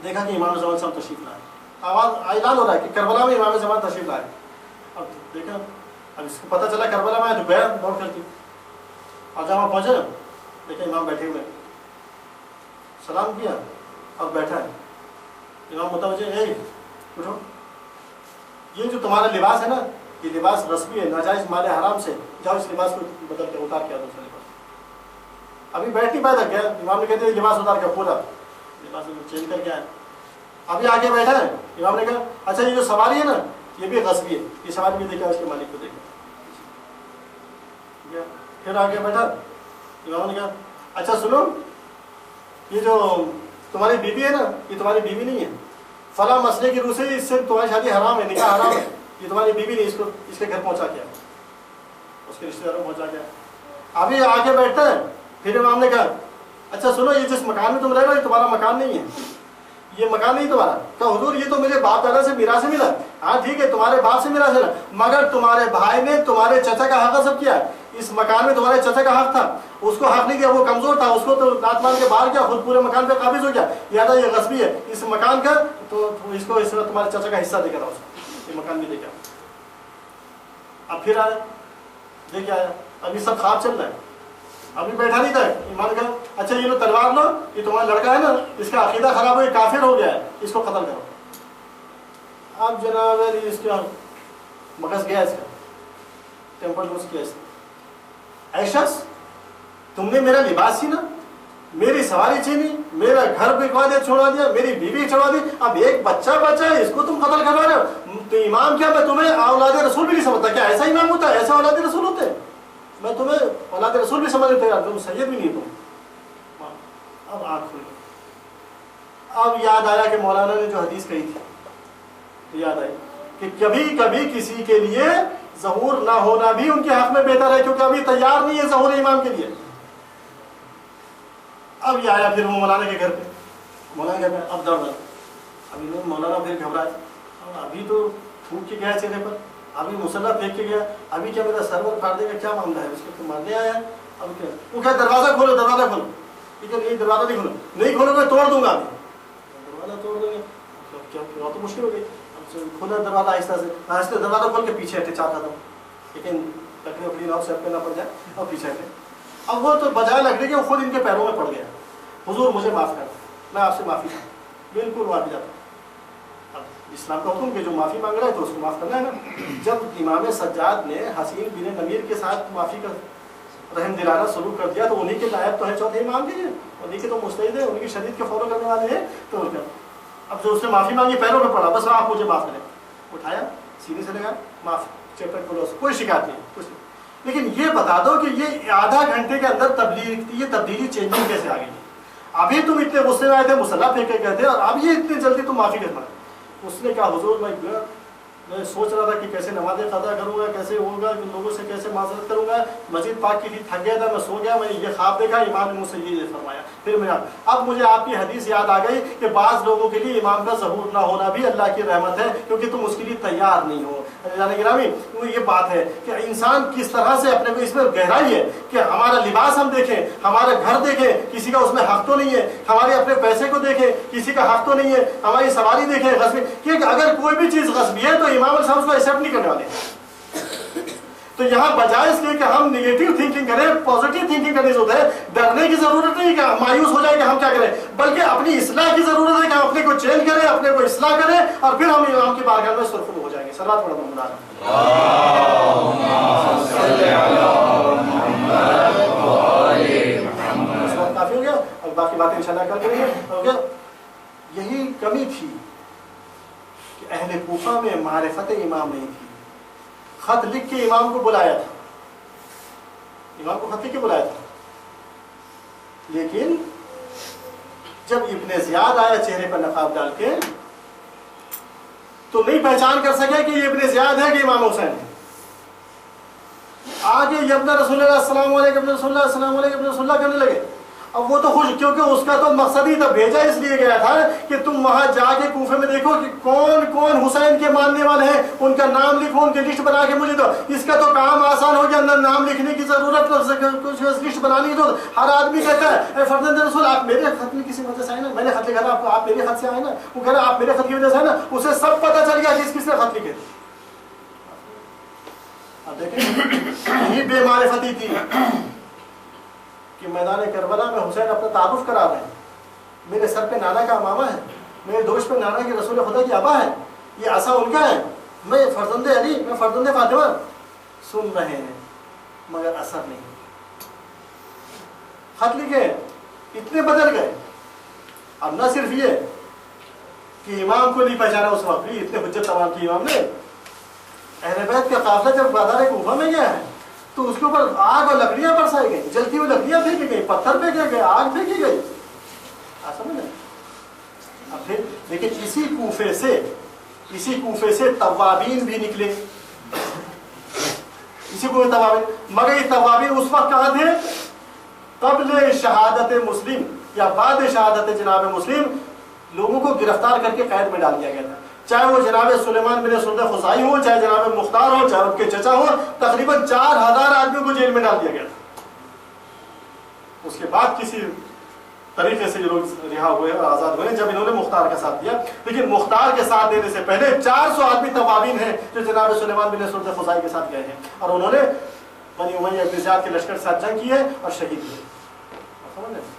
دیکھا کہ امام زمان صاحب تشریف لائے، آواز اعلان ہو رہا ہے کہ کربلا میں امام زمان تشریف لائے. اب دیکھا، اب اس کو پتہ چلا کربلا میں تو گیا دوڑ کر کے، اور جب وہاں پہنچے نا دیکھا امام بیٹھے ہوئے، سلام کیا اور بیٹھا ہے. امام متوجہ، اے اٹھو، یہ جو تمہارا لباس ہے نا، یہ لباس رسمی ہے، ناجائز مال حرام سے، جاؤ اس لباس کو بدل کے اتار کے دوسرا لباس. ابھی بیٹھ نہیں پایا تھا، گیا امام نے کہتے ہیں لباس اتار کے پورا لباس چینج کر کے آئے. ابھی آگے بیٹھا ہے، امام نے کہا اچھا یہ جو سواری ہے نا یہ بھی غصبی ہے، یہ سواری بھی دیکھا اس کے مالک کو دیکھا. پھر آگے بیٹھا، امام نے کہا اچھا سنو، یہ جو تمہاری بیوی ہے نا یہ تمہاری بیوی نہیں ہے، فلاں مسئلے کی روح سے اس سے تمہاری شادی حرام ہے، نکاح حرام ہے، یہ تمہاری بیوی نہیں، اس کو اس کے گھر پہنچا گیا، اس کے رشتے داروں پہنچا گیا. ابھی آگے بیٹھتا ہے، پھر امام نے کہا اچھا سنو، یہ جس مکان میں تم رہ رہے ہو یہ تمہارا مکان نہیں ہے، یہ مکان نہیں تمہارا. کہ حضور یہ تو مجھے باپ دادا سے میراث سے ملا. ہاں ٹھیک ہے تمہارے باپ سے میراث ملا، مگر تمہارے بھائی نے تمہارے چچا کا حق سب کیا. اس مکان میں تمہارے چچا کا حق تھا، اس کو حق نہیں کیا، وہ کمزور تھا، اس کو تو لات مار کے باہر کیا، خود پورے مکان پہ قابض ہو گیا. یہ یہ غصبی ہے اس مکان کا، تو اس کو اس میں تمہارے چچا کا حصہ دے کر آؤ، یہ مکان بھی دے کے آؤ. اب پھر آیا، دیکھ آیا، ابھی سب خواب چل رہا ہے، ابھی بیٹھا نہیں تھا. ایمان کا اچھا یہ لو تلوار لو، یہ تمہارا لڑکا ہے نا اس کا عقیدہ خراب ہو گیا، کافر ہو گیا ہے، اس کو قتل کرو. اب جناب اس کا مغز گیا، اس کا ٹیمپر لوز کیا. اے شخص تم نے میرا لباس چھینا، میری سواری چھینی، میرا گھر بکوا دیا، چھوڑا دیا، میری بیوی چھوڑا دی، اب ایک بچہ بچہ ہے اس کو تم قتل کروا رہے ہو. تو امام کیا میں تمہیں اولاد رسول بھی نہیں سمجھتا، کیا ایسا امام ہوتا ہے، ایسا اولاد رسول ہوتے ہیں؟ میں تمہیں اولاد رسول بھی سمجھ لیتے ہیں، تم سید بھی نہیں تم. اب آنکھ کھل گئی. اب یاد آیا کہ مولانا نے جو حدیث کہی تھی، یاد آئی کہ کبھی کبھی کسی کے لیے ظہور نہ ہونا بھی ان کے حق میں بہتر ہے، کیونکہ ابھی تیار نہیں ہے ظہور امام کے لیے. اب یہ آیا پھر وہ مولانا کے گھر پہ، مولانا کے گھر پہ اب دوڑ. ابھی مولانا پھر گھبرائے، ابھی تو تھوک کے گیا چہرے پر، ابھی مسلح پھینک کے گیا، ابھی کیا میرا سرور پھاڑ دے گا، کیا معاملہ ہے، اس کو تو مارنے آیا. اب کیا وہ کہا دروازہ کھولو، دروازہ کھولو. ٹھیک ہے نہیں دروازہ نہیں کھولو، نہیں کھولو گے توڑ دوں گا. دروازہ توڑ دیں گے، کیا تو مشکل ہو گئی. کھولا دروازہ آہستہ سے، آہستہ دروازہ کھول کے پیچھے ہٹے چاہتا تھا، لیکن لکڑی وکڑی نہ ہو، سر پہ نہ پڑ جائے، اور پیچھے ہٹے. اب وہ تو بجائے لکڑی کے وہ خود ان کے پیروں میں پڑ گیا. حضور مجھے معاف کر، میں آپ سے معافی چاہتا ہوں، بالکل معافی چاہتا ہوں. اب اسلام کا حکم کہ جو معافی مانگ رہا ہے تو اس کو معاف کرنا ہے نا. جب امام سجاد نے حسین بن نمیر کے ساتھ معافی کا رحم دلانا سلوک کر دیا تو انہی کے نائب تو ہے چوتھے امام کے، انہی کے تو مستعد ہیں، انہی کی شریعت کے فالو کرنے والے ہیں. تو اب جو اس نے معافی مانگی پیروں پہ پڑا، بس آپ مجھے معاف کریں، اٹھایا سینے سے لگا معاف، چیپٹر کلوز، کوئی شکایت نہیں کچھ نہیں. لیکن یہ بتا دو کہ یہ آدھا گھنٹے کے اندر یہ تبدیلی چینجنگ کیسے آ گئی؟ ابھی تم اتنے غصے میں آئے تھے، مسلح پھینک کے گئے تھے، اور اب یہ اتنی جلدی تم معافی کر پائے. اس نے کہا حضور میں سوچ رہا تھا کہ کیسے نمازیں قضا کروں گا، کیسے ہوگا، لوگوں سے کیسے معذرت کروں گا، مسجد پاک کی تھی، تھک گیا تھا، میں سو گیا، میں نے یہ خواب دیکھا، امام نے مجھ سے یہ فرمایا. پھر میں اب مجھے آپ کی حدیث یاد آ گئی کہ بعض لوگوں کے لیے امام کا ظہور نہ ہونا بھی اللہ کی رحمت ہے، کیونکہ تم اس کے لیے تیار نہیں ہو. جانے گرامی یہ بات ہے کہ انسان کس طرح سے اپنے کو، اس میں گہرائی ہے کہ ہمارا لباس ہم دیکھیں، ہمارا گھر دیکھیں، کسی کا اس میں حق تو نہیں ہے، ہمارے اپنے پیسے کو دیکھیں، کسی کا حق تو نہیں ہے، ہماری سواری دیکھیں غصبی، کہ اگر کوئی بھی چیز غصبی ہے تو امام صاحب اس کو ایکسیپٹ نہیں کرنے والے. تو یہاں بجائے اس لیے کہ ہم نیگیٹو تھنکنگ کریں، پازیٹیو تھنکنگ کرنے کی ضرورت ہے. ڈرنے کی ضرورت نہیں کہ مایوس ہو جائے کہ ہم کیا کریں، بلکہ اپنی اصلاح کی ضرورت ہے کہ ہم اپنے کو چینج کریں، اپنے کو اصلاح کریں، اور پھر ہم امام کی بارگاہ میں سرخرو ہو جائیں گے. صلوات پڑھو محمد. کافی ہو گیا، اور باقی باتیں انشاءاللہ کل کریں گے. ہو گیا. یہی کمی تھی کہ اہل کوفہ میں معرفت امام نہیں تھی. خط لکھ کے امام کو بلایا تھا، امام کو خط لکھ کے بلایا تھا، لیکن جب ابن زیاد آیا چہرے پر نقاب ڈال کے تو نہیں پہچان کر سکے کہ یہ ابن زیاد ہے کہ امام حسین ہے. آگے یہ ابن رسول اللہ السلام علیکم، ابن رسول اللہ السلام علیکم، ابن رسول اللہ کرنے لگے. اب وہ تو خوش، کیونکہ اس کا تو مقصد ہی تھا، بھیجا اس لیے گیا تھا کہ تم وہاں جا کے کوفے میں دیکھو کہ کون کون حسین کے ماننے والے ہیں، ان کا نام لکھو، ان کی لسٹ بنا کے مجھے دو. اس کا تو کام آسان ہو گیا، نام لکھنے کی ضرورت، کچھ لسٹ بنانے کی ضرورت. ہر آدمی کہتا ہے اے فرزند رسول آپ میرے خط میں کسی وجہ سے آئے نا، میں نے خط لکھا تھا آپ میرے خط سے آئے نا، وہ کہہ رہا آپ میرے خط کی وجہ سے آئے نا. اسے سب پتہ چل گیا کس نے خط لکھے. اب دیکھیں یہی بے معرفتی تھی کہ میدان کربلا میں حسین اپنا تعارف کرا رہے ہیں. میرے سر پہ نانا کا امامہ ہے، میرے دوش پہ نانا کی رسول خدا کی ابا ہے، یہ عصا ان کا ہے، میں فرزند علی، میں فرزند فاطمہ. سن رہے ہیں مگر اثر نہیں. خط لکھے اتنے بدل گئے. اب نہ صرف یہ کہ امام کو نہیں پہچانا، اس وقت بھی اتنے حجت تمام کی امام نے. اہل بیت کا قافلہ جب بازار کوفہ میں گیا ہے تو اس کے اوپر آگ اور لکڑیاں برسائی گئی، جلتی ہوئی لکڑیاں پھینکی گئی، پتھر پھینکے گئے، آگ پھینکی گئی. سمجھ. اب پھر لیکن اسی کوفے سے توابین بھی نکلے، اسی کوفے توابین. مگر یہ توابین اس وقت کہاں تھے؟ قبل شہادت مسلم یا بعد شہادت جناب مسلم. لوگوں کو گرفتار کر کے قید میں ڈال دیا گیا تھا، چاہے وہ جناب سلیمان بن سلطان خزائی ہو، چاہے جناب مختار ہو، چاہے ان کے چچا ہو. تقریباً 4000 آدمیوں کو جیل میں ڈال دیا گیا تھا. اس کے بعد کسی طریقے سے یہ لوگ رہا ہوئے اور آزاد ہوئے جب انہوں نے مختار کا ساتھ دیا. لیکن مختار کے ساتھ دینے سے پہلے 400 آدمی توابین ہیں جو جناب سلیمان بن سلطان خزائی کے ساتھ گئے ہیں، اور انہوں نے بنی امیہ ابن زیاد کے لشکر کے ساتھ جنگ کی ہے اور شہید ہوئے. سمجھ لیں.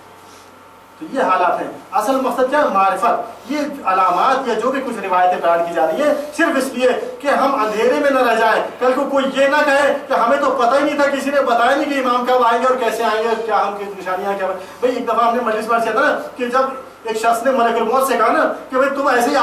تو یہ حالات ہیں. اصل مقصد کیا ہے؟ معرفت. یہ علامات یا جو بھی کچھ روایتیں بیان کی جا رہی ہیں صرف اس لیے کہ ہم اندھیرے میں نہ رہ جائیں. کل کو کوئی یہ نہ کہے کہ ہمیں تو پتہ ہی نہیں تھا، کسی نے بتایا نہیں کہ امام کب آئیں گے اور کیسے آئیں گے اور کیا ہم کی نشانیاں کیا. بھائی ایک دفعہ ہم نے مجلس میں کیا تھا نا کہ جب ایک شخص نے ملک الموت سے کہا نا کہ بھائی تم ایسے ہی